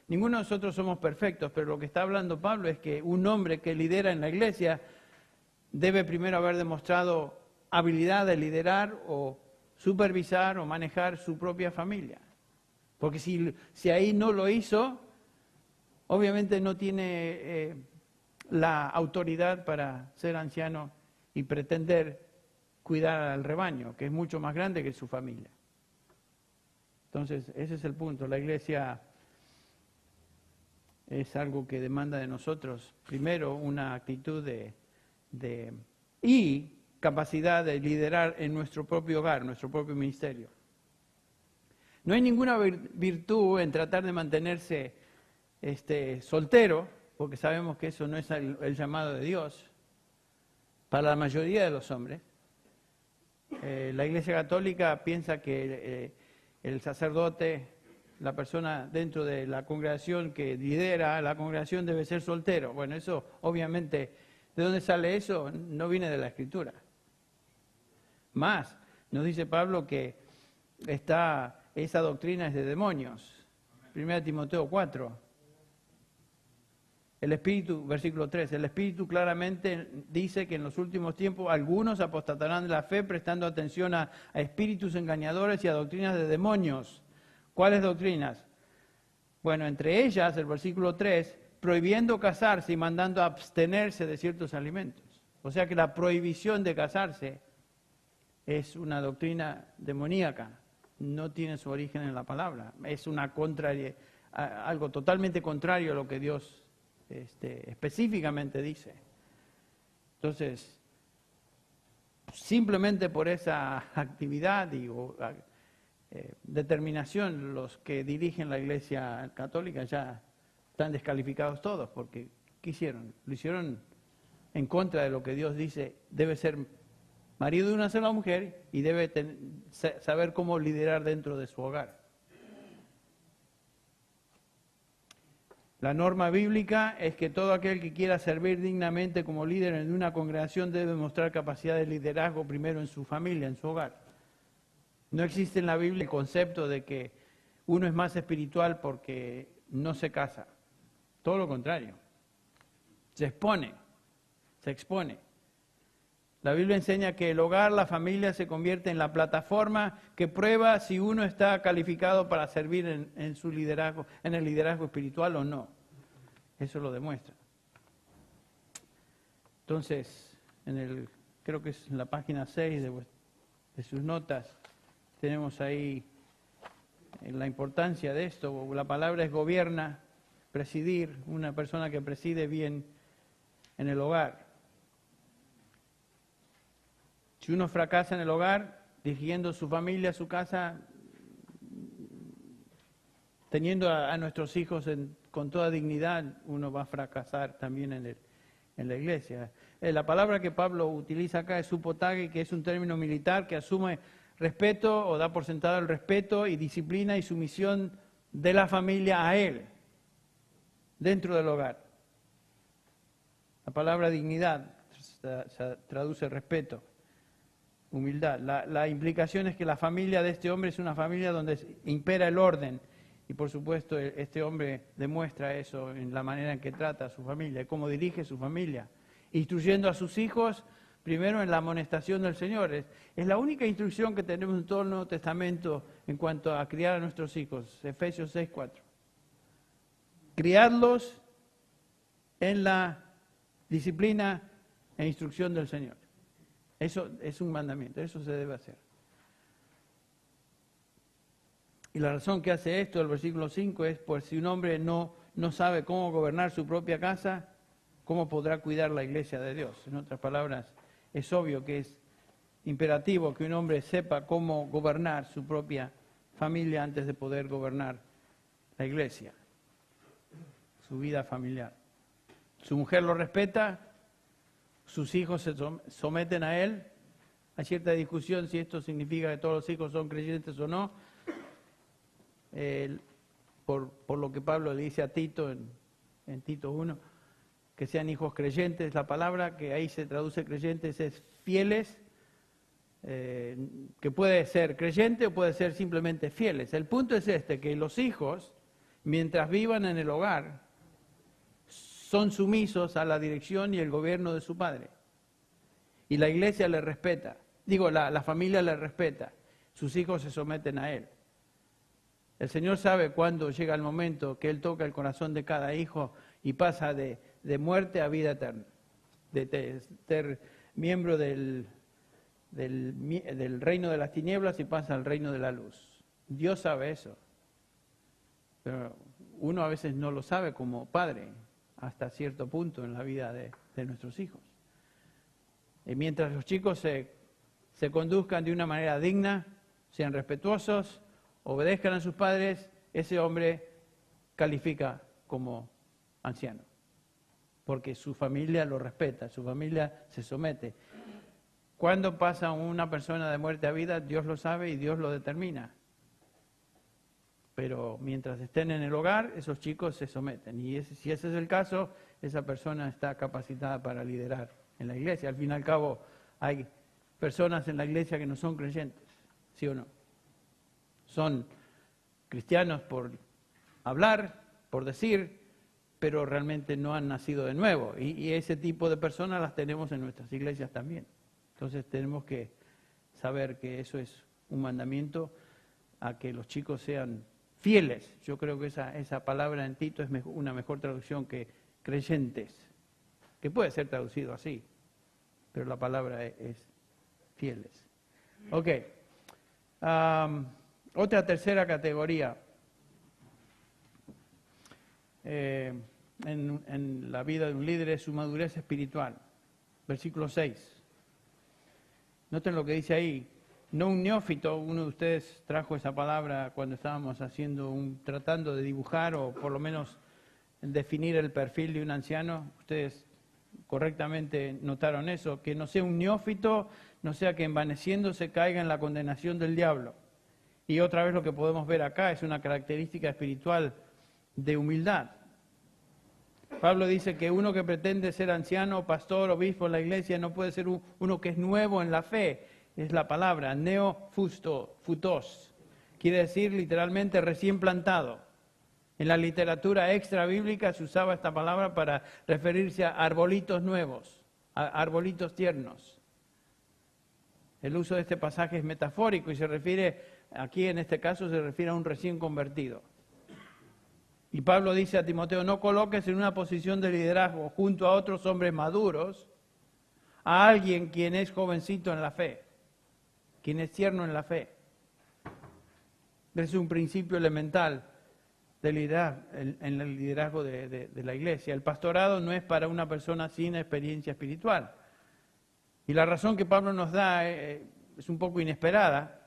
ninguno de nosotros somos perfectos, pero lo que está hablando Pablo es que un hombre que lidera en la iglesia debe primero haber demostrado habilidad de liderar o supervisar o manejar su propia familia. Porque si ahí no lo hizo, obviamente no tiene la autoridad para ser anciano y pretender cuidar al rebaño, que es mucho más grande que su familia. Entonces, ese es el punto. La iglesia es algo que demanda de nosotros, primero, una actitud y capacidad de liderar en nuestro propio hogar, nuestro propio ministerio. No hay ninguna virtud en tratar de mantenerse soltero, porque sabemos que eso no es el llamado de Dios para la mayoría de los hombres. La Iglesia Católica piensa que el sacerdote, la persona dentro de la congregación que lidera la congregación debe ser soltero. Bueno, eso obviamente, ¿de dónde sale eso? No viene de la Escritura. Más, nos dice Pablo que esa doctrina es de demonios. 1 Timoteo 4. El Espíritu, versículo 3, el Espíritu claramente dice que en los últimos tiempos algunos apostatarán de la fe prestando atención a espíritus engañadores y a doctrinas de demonios. ¿Cuáles doctrinas? Bueno, entre ellas, el versículo 3, prohibiendo casarse y mandando abstenerse de ciertos alimentos. O sea que la prohibición de casarse es una doctrina demoníaca, no tiene su origen en la palabra, es algo totalmente contrario a lo que Dios específicamente dice. Entonces, simplemente por esa actividad y determinación, los que dirigen la Iglesia Católica ya están descalificados todos, porque ¿qué hicieron? Lo hicieron en contra de lo que Dios dice, debe ser marido de una sola mujer y debe saber cómo liderar dentro de su hogar. La norma bíblica es que todo aquel que quiera servir dignamente como líder en una congregación debe mostrar capacidad de liderazgo primero en su familia, en su hogar. No existe en la Biblia el concepto de que uno es más espiritual porque no se casa. Todo lo contrario. Se expone. La Biblia enseña que el hogar, la familia, se convierte en la plataforma que prueba si uno está calificado para servir en su liderazgo, en el liderazgo espiritual o no. Eso lo demuestra. Entonces, creo que es en la página 6 de sus notas, tenemos ahí la importancia de esto. La palabra es gobierna, presidir, una persona que preside bien en el hogar. Si uno fracasa en el hogar, dirigiendo su familia, su casa, teniendo a nuestros hijos con toda dignidad, uno va a fracasar también en la iglesia. La palabra que Pablo utiliza acá es supotage, que es un término militar que asume respeto o da por sentado el respeto y disciplina y sumisión de la familia a él, dentro del hogar. La palabra dignidad se traduce respeto. Humildad. La implicación es que la familia de este hombre es una familia donde impera el orden. Y por supuesto este hombre demuestra eso en la manera en que trata a su familia, cómo dirige su familia. Instruyendo a sus hijos, primero en la amonestación del Señor. Es la única instrucción que tenemos en todo el Nuevo Testamento en cuanto a criar a nuestros hijos. Efesios 6:4. Criarlos en la disciplina e instrucción del Señor. Eso es un mandamiento, eso se debe hacer. Y la razón que hace esto, el versículo 5, es por si un hombre no sabe cómo gobernar su propia casa, ¿cómo podrá cuidar la iglesia de Dios? En otras palabras, es obvio que es imperativo que un hombre sepa cómo gobernar su propia familia antes de poder gobernar la iglesia, su vida familiar. Su mujer lo respeta, sus hijos se someten a él. Hay cierta discusión si esto significa que todos los hijos son creyentes o no. Por lo que Pablo le dice a Tito en Tito 1, que sean hijos creyentes. La palabra que ahí se traduce creyentes es fieles, que puede ser creyente o puede ser simplemente fieles. El punto es que los hijos, mientras vivan en el hogar, son sumisos a la dirección y el gobierno de su padre. Y la iglesia le respeta, la familia le respeta, sus hijos se someten a él. El Señor sabe cuándo llega el momento que Él toca el corazón de cada hijo y pasa de muerte a vida eterna, de ser miembro del reino de las tinieblas y pasa al reino de la luz. Dios sabe eso, pero uno a veces no lo sabe como padre hasta cierto punto en la vida de nuestros hijos. Y mientras los chicos se conduzcan de una manera digna, sean respetuosos, obedezcan a sus padres, ese hombre califica como anciano, porque su familia lo respeta, su familia se somete. Cuando pasa una persona de muerte a vida, Dios lo sabe y Dios lo determina. Pero mientras estén en el hogar, esos chicos se someten. Y si ese es el caso, esa persona está capacitada para liderar en la iglesia. Al fin y al cabo, hay personas en la iglesia que no son creyentes, ¿sí o no? Son cristianos por hablar, por decir, pero realmente no han nacido de nuevo. Y ese tipo de personas las tenemos en nuestras iglesias también. Entonces tenemos que saber que eso es un mandamiento a que los chicos sean fieles. Yo creo que esa palabra en Tito es una mejor traducción que creyentes, que puede ser traducido así, pero la palabra es fieles. Ok. Otra tercera categoría en la vida de un líder es su madurez espiritual. Versículo 6. Noten lo que dice ahí. No un neófito, uno de ustedes trajo esa palabra cuando estábamos tratando de dibujar o por lo menos definir el perfil de un anciano. Ustedes correctamente notaron eso, que no sea un neófito, no sea que envaneciéndose caiga en la condenación del diablo. Y otra vez lo que podemos ver acá es una característica espiritual de humildad. Pablo dice que uno que pretende ser anciano, pastor, obispo en la iglesia no puede ser uno que es nuevo en la fe. Es la palabra, neofutos. Quiere decir literalmente recién plantado. En la literatura extra bíblica se usaba esta palabra para referirse a arbolitos nuevos, a arbolitos tiernos. El uso de este pasaje es metafórico y se refiere, aquí en este caso se refiere a un recién convertido. Y Pablo dice a Timoteo, no coloques en una posición de liderazgo junto a otros hombres maduros a alguien quien es jovencito en la fe, quien es tierno en la fe. Es un principio elemental de liderazgo, en el liderazgo de la iglesia. El pastorado no es para una persona sin experiencia espiritual. Y la razón que Pablo nos da es un poco inesperada,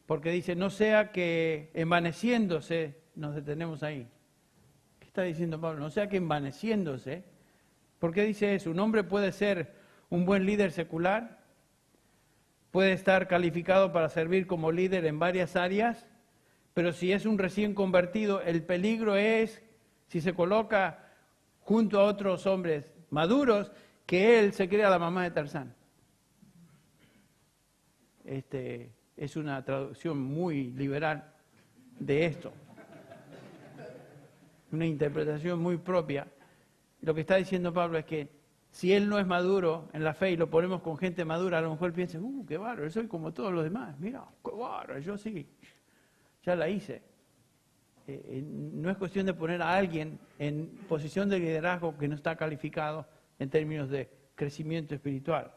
porque dice, no sea que envaneciéndose, nos detenemos ahí. ¿Qué está diciendo Pablo? No sea que envaneciéndose. ¿Por qué dice eso? Un hombre puede ser un buen líder secular, puede estar calificado para servir como líder en varias áreas, pero si es un recién convertido, el peligro es, si se coloca junto a otros hombres maduros, que él se crea la mamá de Tarzán. Es una traducción muy liberal de esto. Una interpretación muy propia. Lo que está diciendo Pablo es que si él no es maduro en la fe y lo ponemos con gente madura, a lo mejor piensa, qué bárbaro, soy como todos los demás. Mira, qué bárbaro, yo sí, ya la hice. No es cuestión de poner a alguien en posición de liderazgo que no está calificado en términos de crecimiento espiritual.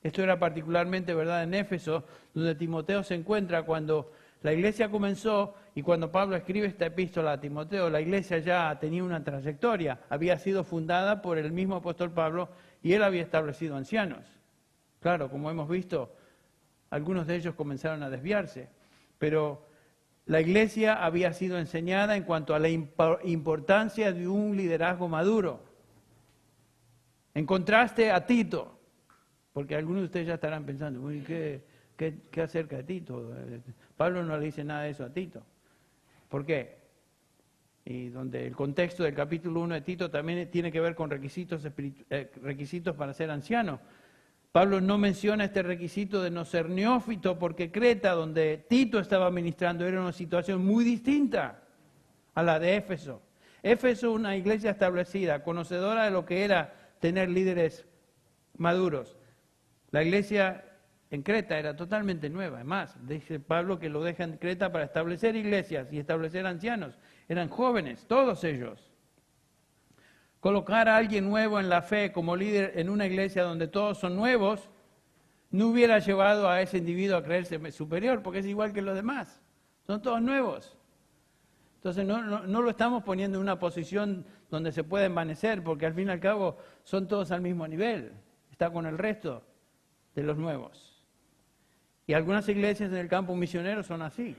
Esto era particularmente verdad en Éfeso, donde Timoteo se encuentra cuando la iglesia comenzó y cuando Pablo escribe esta epístola a Timoteo, la iglesia ya tenía una trayectoria, había sido fundada por el mismo apóstol Pablo y él había establecido ancianos. Claro, como hemos visto, algunos de ellos comenzaron a desviarse, pero la iglesia había sido enseñada en cuanto a la importancia de un liderazgo maduro. En contraste a Tito, porque algunos de ustedes ya estarán pensando, ¿qué acerca de Tito? Pablo no le dice nada de eso a Tito. ¿Por qué? Y donde el contexto del capítulo 1 de Tito también tiene que ver con requisitos para ser anciano. Pablo no menciona este requisito de no ser neófito porque Creta, donde Tito estaba ministrando, era una situación muy distinta a la de Éfeso. Éfeso, una iglesia establecida, conocedora de lo que era tener líderes maduros. La iglesia en Creta era totalmente nueva. Además, dice Pablo que lo deja en Creta para establecer iglesias y establecer ancianos. Eran jóvenes, todos ellos. Colocar a alguien nuevo en la fe como líder en una iglesia donde todos son nuevos, no hubiera llevado a ese individuo a creerse superior, porque es igual que los demás. Son todos nuevos. Entonces no lo estamos poniendo en una posición donde se puede envanecer, porque al fin y al cabo son todos al mismo nivel. Está con el resto de los nuevos. Y algunas iglesias en el campo misionero son así,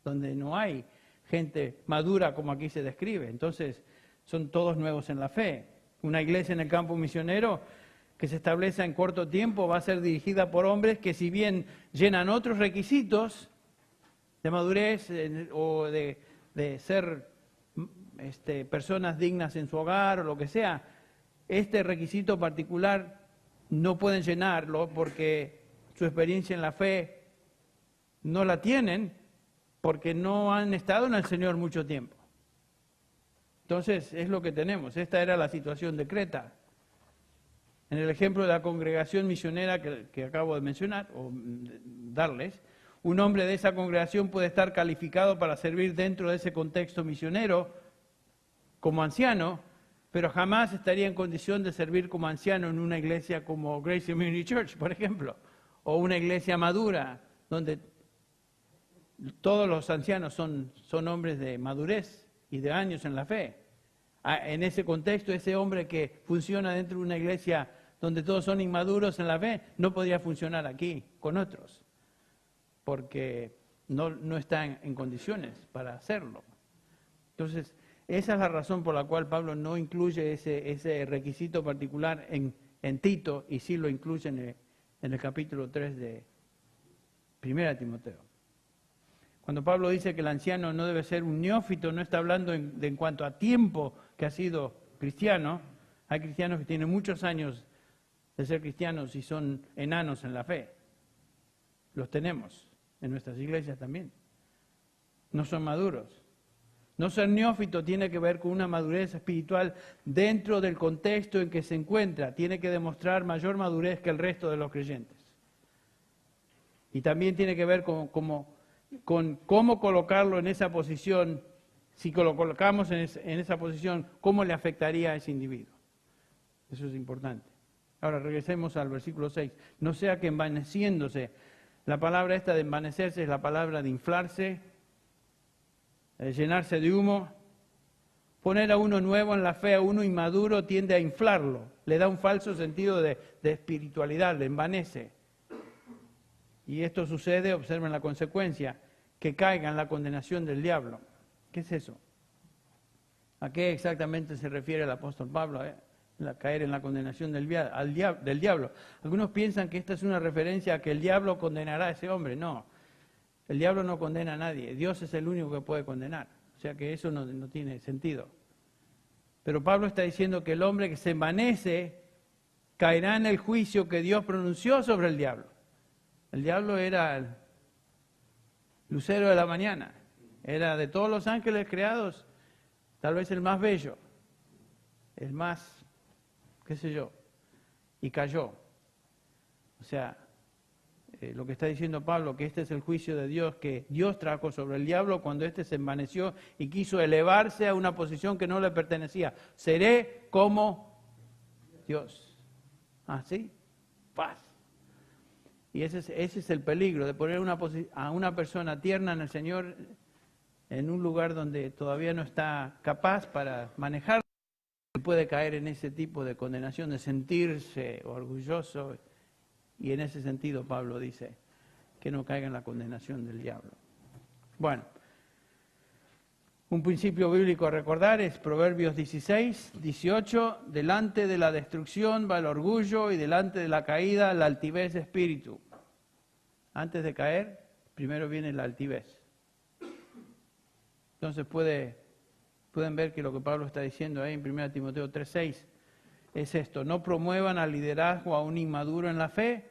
donde no hay gente madura como aquí se describe. Entonces, son todos nuevos en la fe. Una iglesia en el campo misionero que se establece en corto tiempo va a ser dirigida por hombres que, si bien llenan otros requisitos de madurez o de ser personas dignas en su hogar o lo que sea, este requisito particular no pueden llenarlo porque su experiencia en la fe no la tienen, porque no han estado en el Señor mucho tiempo. Entonces, es lo que tenemos. Esta era la situación de Creta. En el ejemplo de la congregación misionera que acabo de mencionar, o darles, un hombre de esa congregación puede estar calificado para servir dentro de ese contexto misionero como anciano, pero jamás estaría en condición de servir como anciano en una iglesia como Grace Community Church, por ejemplo, o una iglesia madura, donde todos los ancianos son hombres de madurez y de años en la fe. En ese contexto, ese hombre que funciona dentro de una iglesia donde todos son inmaduros en la fe, no podría funcionar aquí con otros, porque no está en condiciones para hacerlo. Entonces, esa es la razón por la cual Pablo no incluye ese requisito particular en Tito, y sí lo incluye en el capítulo 3 de 1 Timoteo. Cuando Pablo dice que el anciano no debe ser un neófito, no está hablando en cuanto a tiempo que ha sido cristiano. Hay cristianos que tienen muchos años de ser cristianos y son enanos en la fe. Los tenemos en nuestras iglesias también. No son maduros. No ser neófito tiene que ver con una madurez espiritual dentro del contexto en que se encuentra. Tiene que demostrar mayor madurez que el resto de los creyentes. Y también tiene que ver con cómo colocarlo en esa posición. Si lo colocamos en esa posición, ¿cómo le afectaría a ese individuo? Eso es importante. Ahora regresemos al versículo 6. No sea que envaneciéndose, la palabra esta de envanecerse es la palabra de inflarse, llenarse de humo. Poner a uno nuevo en la fe, a uno inmaduro, tiende a inflarlo. Le da un falso sentido de espiritualidad, le envanece. Y esto sucede, observen la consecuencia, que caiga en la condenación del diablo. ¿Qué es eso? ¿A qué exactamente se refiere el apóstol Pablo? Caer en la condenación del diablo. Algunos piensan que esta es una referencia a que el diablo condenará a ese hombre. No, el diablo no condena a nadie. Dios es el único que puede condenar. O sea que eso no tiene sentido. Pero Pablo está diciendo que el hombre que se envanece caerá en el juicio que Dios pronunció sobre el diablo. El diablo era el lucero de la mañana. Era de todos los ángeles creados, tal vez el más bello, el más, qué sé yo, y cayó. O sea, lo que está diciendo Pablo, que este es el juicio de Dios, que Dios trajo sobre el diablo cuando éste se envaneció y quiso elevarse a una posición que no le pertenecía. Seré como Dios. ¿Ah, sí? Paz. Y ese es el peligro de poner a una persona tierna en el Señor en un lugar donde todavía no está capaz para manejarlo, y puede caer en ese tipo de condenación, de sentirse orgulloso. Y en ese sentido Pablo dice que no caiga en la condenación del diablo. Bueno, un principio bíblico a recordar es Proverbios 16, 18, delante de la destrucción va el orgullo y delante de la caída la altivez de espíritu. Antes de caer, primero viene la altivez. Entonces pueden ver que lo que Pablo está diciendo ahí en 1 Timoteo 3:6 es esto: no promuevan al liderazgo a un inmaduro en la fe,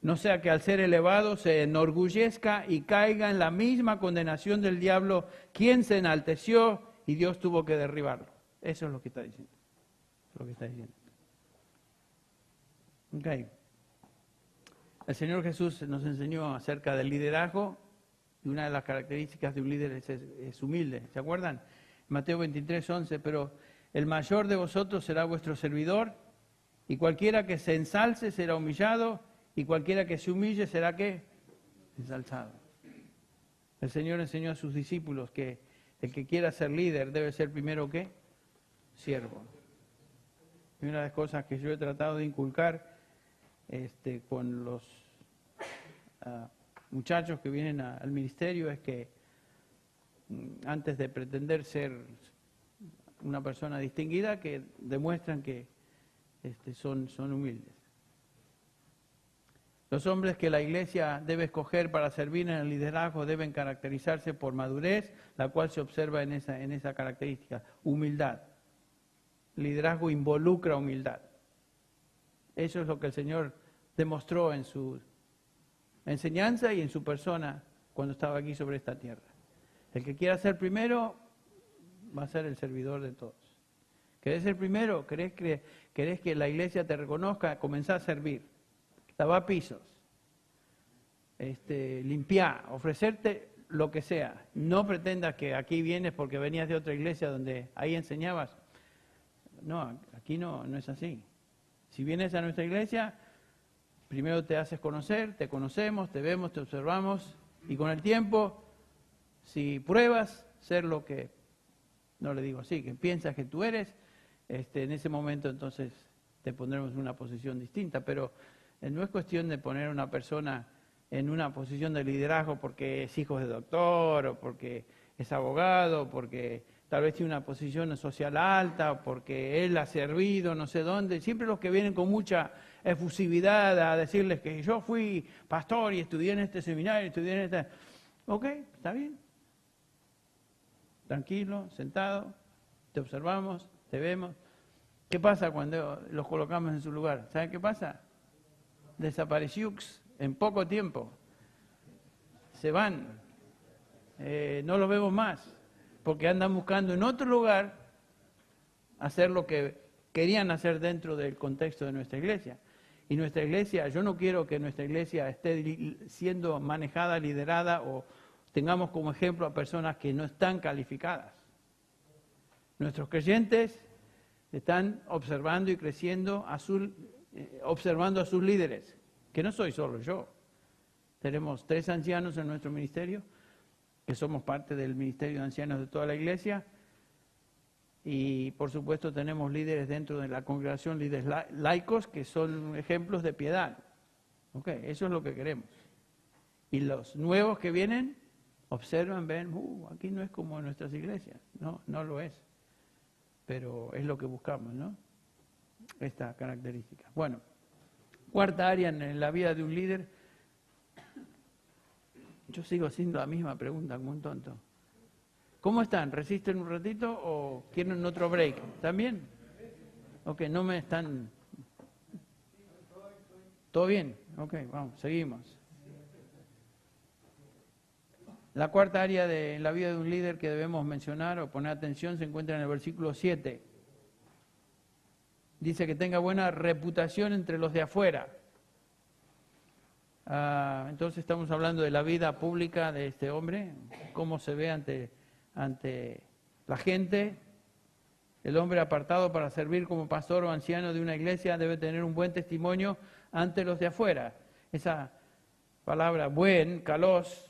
no sea que al ser elevado se enorgullezca y caiga en la misma condenación del diablo, quien se enalteció y Dios tuvo que derribarlo. Eso es lo que está diciendo. Lo que está diciendo. Okay. El Señor Jesús nos enseñó acerca del liderazgo y una de las características de un líder es humilde. ¿Se acuerdan? Mateo 23, 11, pero el mayor de vosotros será vuestro servidor, y cualquiera que se ensalce será humillado, y cualquiera que se humille será ¿qué? Ensalzado. El Señor enseñó a sus discípulos que el que quiera ser líder debe ser primero ¿qué? Siervo. Y una de las cosas que yo he tratado de inculcar con los muchachos que vienen al ministerio es que antes de pretender ser una persona distinguida, que demuestran que son humildes. Los hombres que la iglesia debe escoger para servir en el liderazgo deben caracterizarse por madurez, la cual se observa en esa característica, humildad. El liderazgo involucra humildad. Eso es lo que el Señor demostró en su enseñanza y en su persona cuando estaba aquí sobre esta tierra. El que quiera ser primero va a ser el servidor de todos. ¿Querés ser primero? ¿Querés que la iglesia te reconozca? Comenzá a servir. Lavar pisos, limpiar, ofrecerte lo que sea. No pretendas que aquí vienes porque venías de otra iglesia donde ahí enseñabas. No, aquí no es así. Si vienes a nuestra iglesia, primero te haces conocer, te conocemos, te vemos, te observamos, y con el tiempo, si pruebas ser lo que, no le digo así, que piensas que tú eres, en ese momento entonces te pondremos en una posición distinta, pero no es cuestión de poner a una persona en una posición de liderazgo porque es hijo de doctor, o porque es abogado, porque tal vez tiene una posición social alta, o porque él ha servido no sé dónde. Siempre los que vienen con mucha efusividad a decirles que yo fui pastor y estudié en este seminario, estudié en este... Ok, está bien. Tranquilo, sentado, te observamos, te vemos. ¿Qué pasa cuando los colocamos en su lugar? ¿Saben qué pasa? Desapareció en poco tiempo, se van, no los vemos más, porque andan buscando en otro lugar hacer lo que querían hacer dentro del contexto de nuestra iglesia. Y nuestra iglesia, yo no quiero que nuestra iglesia esté siendo manejada, liderada, o tengamos como ejemplo a personas que no están calificadas. Nuestros creyentes están observando y creciendo observando a sus líderes, que no soy solo yo. Tenemos 3 ancianos en nuestro ministerio, que somos parte del ministerio de ancianos de toda la iglesia, y por supuesto tenemos líderes dentro de la congregación, líderes laicos, que son ejemplos de piedad. Okay, eso es lo que queremos. Y los nuevos que vienen, observan, ven, aquí no es como en nuestras iglesias. No lo es. Pero es lo que buscamos, ¿no? Esta característica. Bueno, cuarta área en la vida de un líder. Yo sigo haciendo la misma pregunta como un tonto. ¿Cómo están? ¿Resisten un ratito o quieren otro break? ¿Están bien? Ok, no me están... ¿Todo bien? Ok, vamos, seguimos. La cuarta área de la vida de un líder que debemos mencionar o poner atención se encuentra en el versículo 7. Dice que tenga buena reputación entre los de afuera. Entonces estamos hablando de la vida pública de este hombre, cómo se ve ante la gente. El hombre apartado para servir como pastor o anciano de una iglesia debe tener un buen testimonio ante los de afuera. Esa palabra buen, kalos,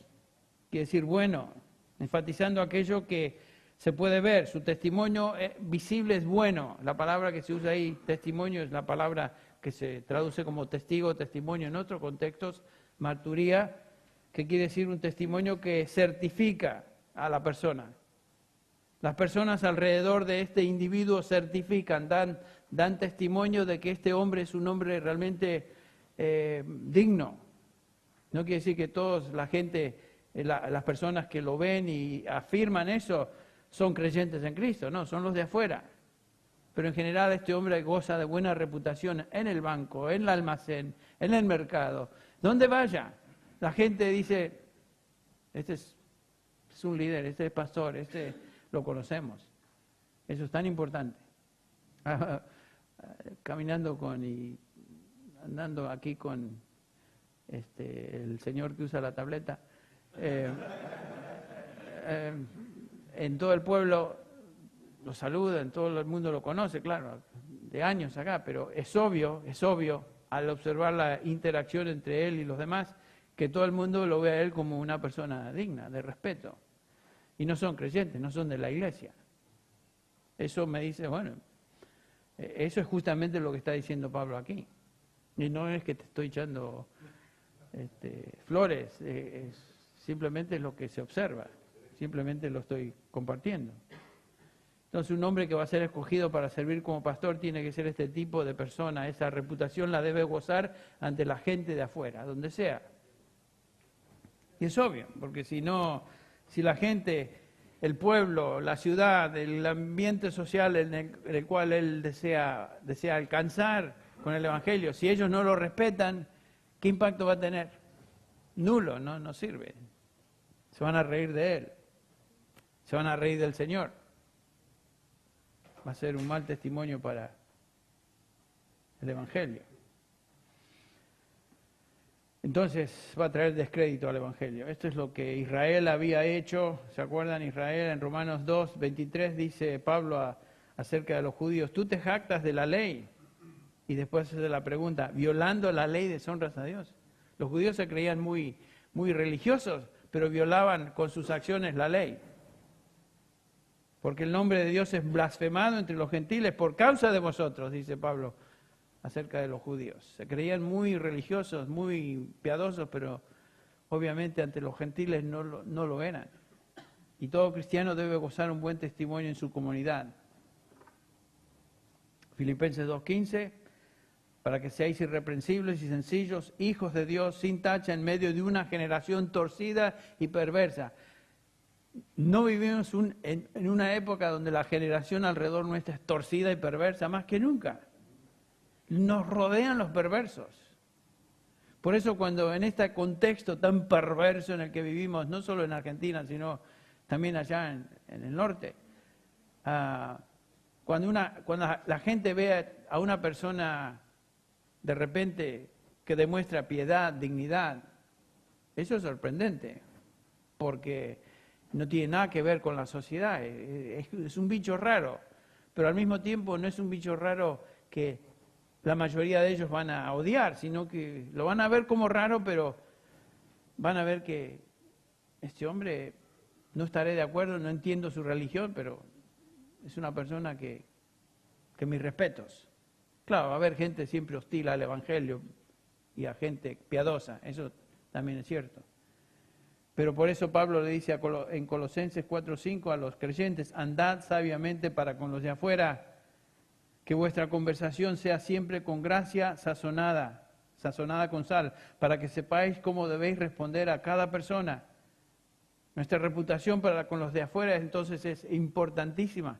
quiere decir bueno, enfatizando aquello que se puede ver. Su testimonio visible es bueno. La palabra que se usa ahí, testimonio, es la palabra que se traduce como testigo, testimonio en otros contextos, marturía, que quiere decir un testimonio que certifica a la persona. Las personas alrededor de este individuo certifican, dan testimonio de que este hombre es un hombre realmente digno. No quiere decir que toda la gente, las personas que lo ven y afirman eso, son creyentes en Cristo. No, son los de afuera. pero en general este hombre goza de buena reputación en el banco, en el almacén, en el mercado. Donde vaya, la gente dice, este es un líder, este es pastor, este lo conocemos. Eso es tan importante. Caminando y andando aquí con el señor que usa la tableta, en todo el pueblo lo saludan, todo el mundo lo conoce, claro, de años acá, pero es obvio, al observar la interacción entre él y los demás, que todo el mundo lo ve a él como una persona digna, de respeto. Y no son creyentes, no son de la iglesia. Eso me dice, bueno, eso es justamente lo que está diciendo Pablo aquí. Y no es que te estoy echando flores, simplemente es lo que se observa, simplemente lo estoy compartiendo. Entonces un hombre que va a ser escogido para servir como pastor tiene que ser este tipo de persona, esa reputación la debe gozar ante la gente de afuera, donde sea. Y es obvio, porque si la gente, el pueblo, la ciudad, el ambiente social en el cual él desea alcanzar con el Evangelio, si ellos no lo respetan, ¿qué impacto va a tener? Nulo, no sirve. Se van a reír de él, se van a reír del Señor. Va a ser un mal testimonio para el Evangelio. Entonces va a traer descrédito al Evangelio. Esto es lo que Israel había hecho. ¿Se acuerdan? Israel en Romanos 2, 23 dice Pablo acerca de los judíos, tú te jactas de la ley. Y después hace la pregunta, violando la ley deshonras a Dios. Los judíos se creían muy religiosos, pero violaban con sus acciones la ley. Porque el nombre de Dios es blasfemado entre los gentiles por causa de vosotros, dice Pablo acerca de los judíos. Se creían muy religiosos, muy piadosos, pero obviamente ante los gentiles no lo eran. Y todo cristiano debe gozar un buen testimonio en su comunidad. Filipenses 2:15, para que seáis irreprensibles y sencillos, hijos de Dios, sin tacha en medio de una generación torcida y perversa. No vivimos en una época donde la generación alrededor nuestra es torcida y perversa, más que nunca. Nos rodean los perversos. Por eso cuando en este contexto tan perverso en el que vivimos, no solo en Argentina, sino también allá en el norte, cuando la gente ve a una persona de repente que demuestra piedad, dignidad, eso es sorprendente, porque no tiene nada que ver con la sociedad, es un bicho raro, pero al mismo tiempo no es un bicho raro que la mayoría de ellos van a odiar, sino que lo van a ver como raro, pero van a ver que este hombre, no estaré de acuerdo, no entiendo su religión, pero es una persona que mis respetos. Claro, va a haber gente siempre hostil al Evangelio y a gente piadosa, eso también es cierto. Pero por eso Pablo le dice en Colosenses 4:5 a los creyentes, andad sabiamente para con los de afuera, que vuestra conversación sea siempre con gracia sazonada con sal, para que sepáis cómo debéis responder a cada persona. Nuestra reputación para con los de afuera entonces es importantísima.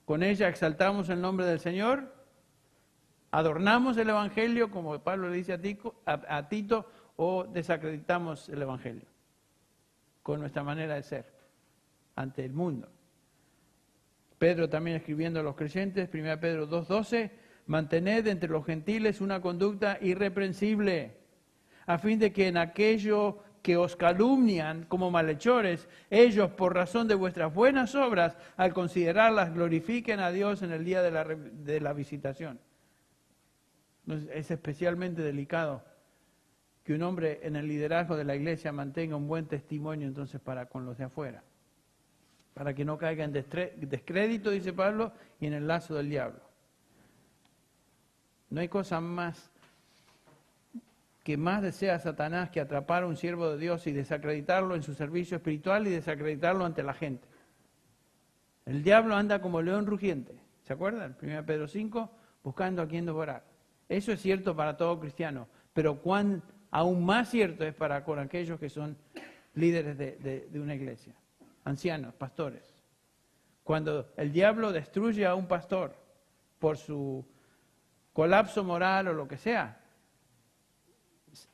Con ella exaltamos el nombre del Señor, adornamos el Evangelio, como Pablo le dice a Tito, o desacreditamos el Evangelio con nuestra manera de ser ante el mundo. Pedro también escribiendo a los creyentes, 1 Pedro 2:12, mantened entre los gentiles una conducta irreprensible, a fin de que en aquello que os calumnian como malhechores, ellos por razón de vuestras buenas obras, al considerarlas, glorifiquen a Dios en el día de la visitación. Entonces, es especialmente delicado que un hombre en el liderazgo de la iglesia mantenga un buen testimonio entonces para con los de afuera, para que no caiga en descrédito, dice Pablo, y en el lazo del diablo. No hay cosa más que más desea Satanás que atrapar a un siervo de Dios y desacreditarlo en su servicio espiritual y desacreditarlo ante la gente. El diablo anda como león rugiente, ¿se acuerdan? 1 Pedro 5, buscando a quien devorar. Eso es cierto para todo cristiano, pero aún más cierto es para con aquellos que son líderes de una iglesia, ancianos, pastores. Cuando el diablo destruye a un pastor por su colapso moral o lo que sea,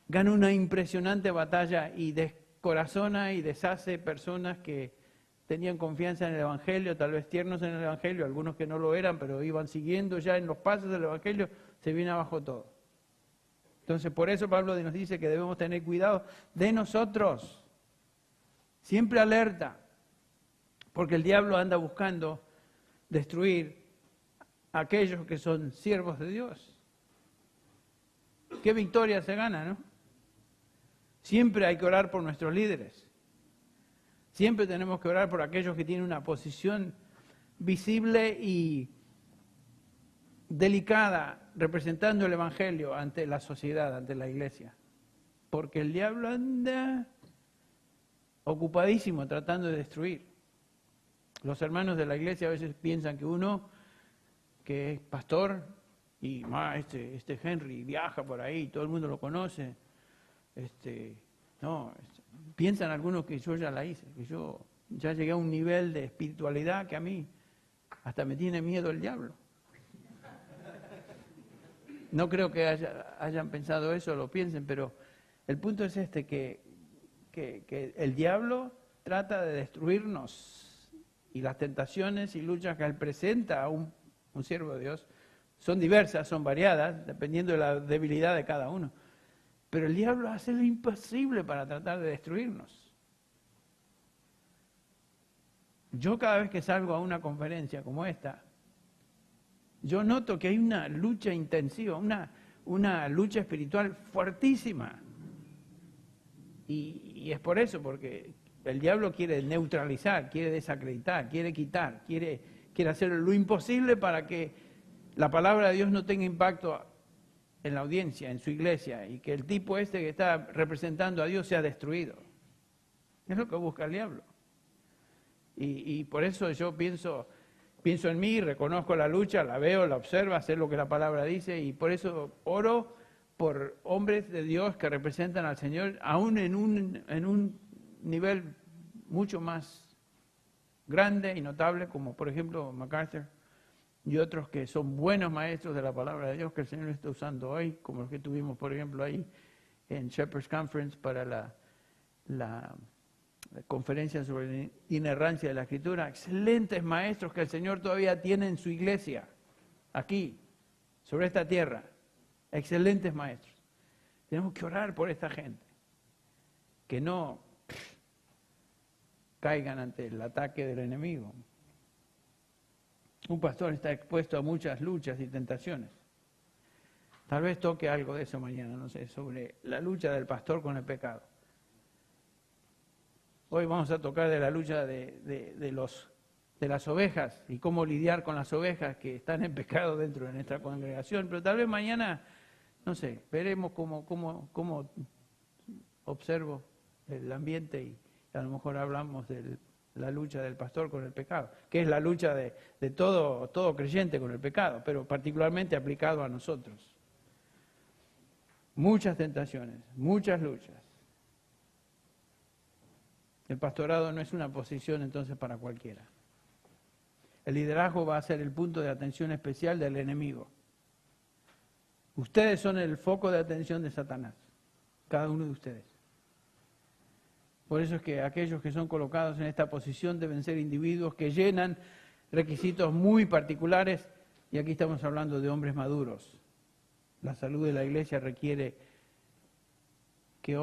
gana una impresionante batalla y descorazona y deshace personas que tenían confianza en el Evangelio, tal vez tiernos en el Evangelio, algunos que no lo eran, pero iban siguiendo ya en los pasos del Evangelio, se viene abajo todo. Entonces, por eso Pablo nos dice que debemos tener cuidado de nosotros, siempre alerta, porque el diablo anda buscando destruir a aquellos que son siervos de Dios. ¿Qué victoria se gana, no? Siempre hay que orar por nuestros líderes. Siempre tenemos que orar por aquellos que tienen una posición visible y delicada, representando el Evangelio ante la sociedad, ante la iglesia. Porque el diablo anda ocupadísimo tratando de destruir. Los hermanos de la iglesia a veces piensan que uno que es pastor y este Henry viaja por ahí, todo el mundo lo conoce. Piensan algunos que yo ya la hice, que yo ya llegué a un nivel de espiritualidad que a mí hasta me tiene miedo el diablo. No creo que hayan pensado eso, lo piensen, pero el punto es que el diablo trata de destruirnos y las tentaciones y luchas que él presenta a un siervo de Dios son diversas, son variadas, dependiendo de la debilidad de cada uno. Pero el diablo hace lo imposible para tratar de destruirnos. Yo cada vez que salgo a una conferencia como esta, yo noto que hay una lucha intensiva, una lucha espiritual fuertísima. Y es por eso, porque el diablo quiere neutralizar, quiere desacreditar, quiere quitar, quiere hacer lo imposible para que la palabra de Dios no tenga impacto en la audiencia, en su iglesia, y que el tipo que está representando a Dios sea destruido. Es lo que busca el diablo. Y por eso yo pienso en mí, reconozco la lucha, la veo, la observo, sé lo que la palabra dice, y por eso oro por hombres de Dios que representan al Señor, aún en un nivel mucho más grande y notable, como por ejemplo MacArthur, y otros que son buenos maestros de la palabra de Dios que el Señor está usando hoy, como los que tuvimos, por ejemplo, ahí en Shepherd's Conference para la conferencia sobre la inerrancia de la Escritura. Excelentes maestros que el Señor todavía tiene en su iglesia, aquí, sobre esta tierra. Excelentes maestros. Tenemos que orar por esta gente, que no caigan ante el ataque del enemigo. Un pastor está expuesto a muchas luchas y tentaciones. Tal vez toque algo de eso mañana, no sé, sobre la lucha del pastor con el pecado. Hoy vamos a tocar de la lucha de las ovejas y cómo lidiar con las ovejas que están en pecado dentro de nuestra congregación. Pero tal vez mañana, no sé, veremos cómo observo el ambiente y a lo mejor hablamos de la lucha del pastor con el pecado, que es la lucha de todo creyente con el pecado, pero particularmente aplicado a nosotros. Muchas tentaciones, muchas luchas. El pastorado no es una posición entonces para cualquiera. El liderazgo va a ser el punto de atención especial del enemigo. Ustedes son el foco de atención de Satanás, cada uno de ustedes. Por eso es que aquellos que son colocados en esta posición deben ser individuos que llenan requisitos muy particulares, y aquí estamos hablando de hombres maduros. La salud de la iglesia requiere que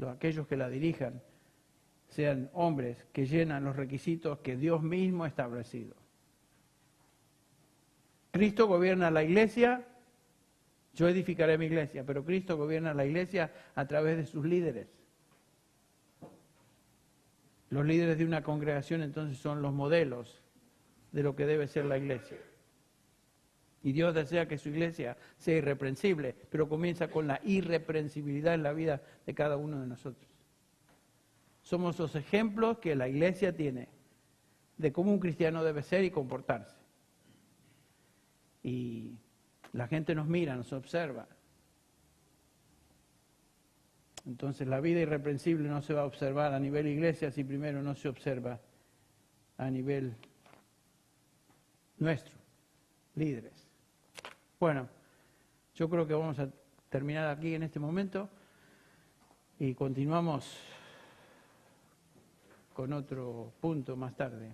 aquellos que la dirijan, sean hombres que llenan los requisitos que Dios mismo ha establecido. Cristo gobierna la iglesia, yo edificaré mi iglesia, pero Cristo gobierna la iglesia a través de sus líderes. Los líderes de una congregación entonces son los modelos de lo que debe ser la iglesia. Y Dios desea que su iglesia sea irreprensible, pero comienza con la irreprensibilidad en la vida de cada uno de nosotros. Somos los ejemplos que la iglesia tiene de cómo un cristiano debe ser y comportarse. Y la gente nos mira, nos observa. Entonces la vida irreprensible no se va a observar a nivel iglesia si primero no se observa a nivel nuestro, líderes. Bueno, yo creo que vamos a terminar aquí en este momento y continuamos con otro punto más tarde.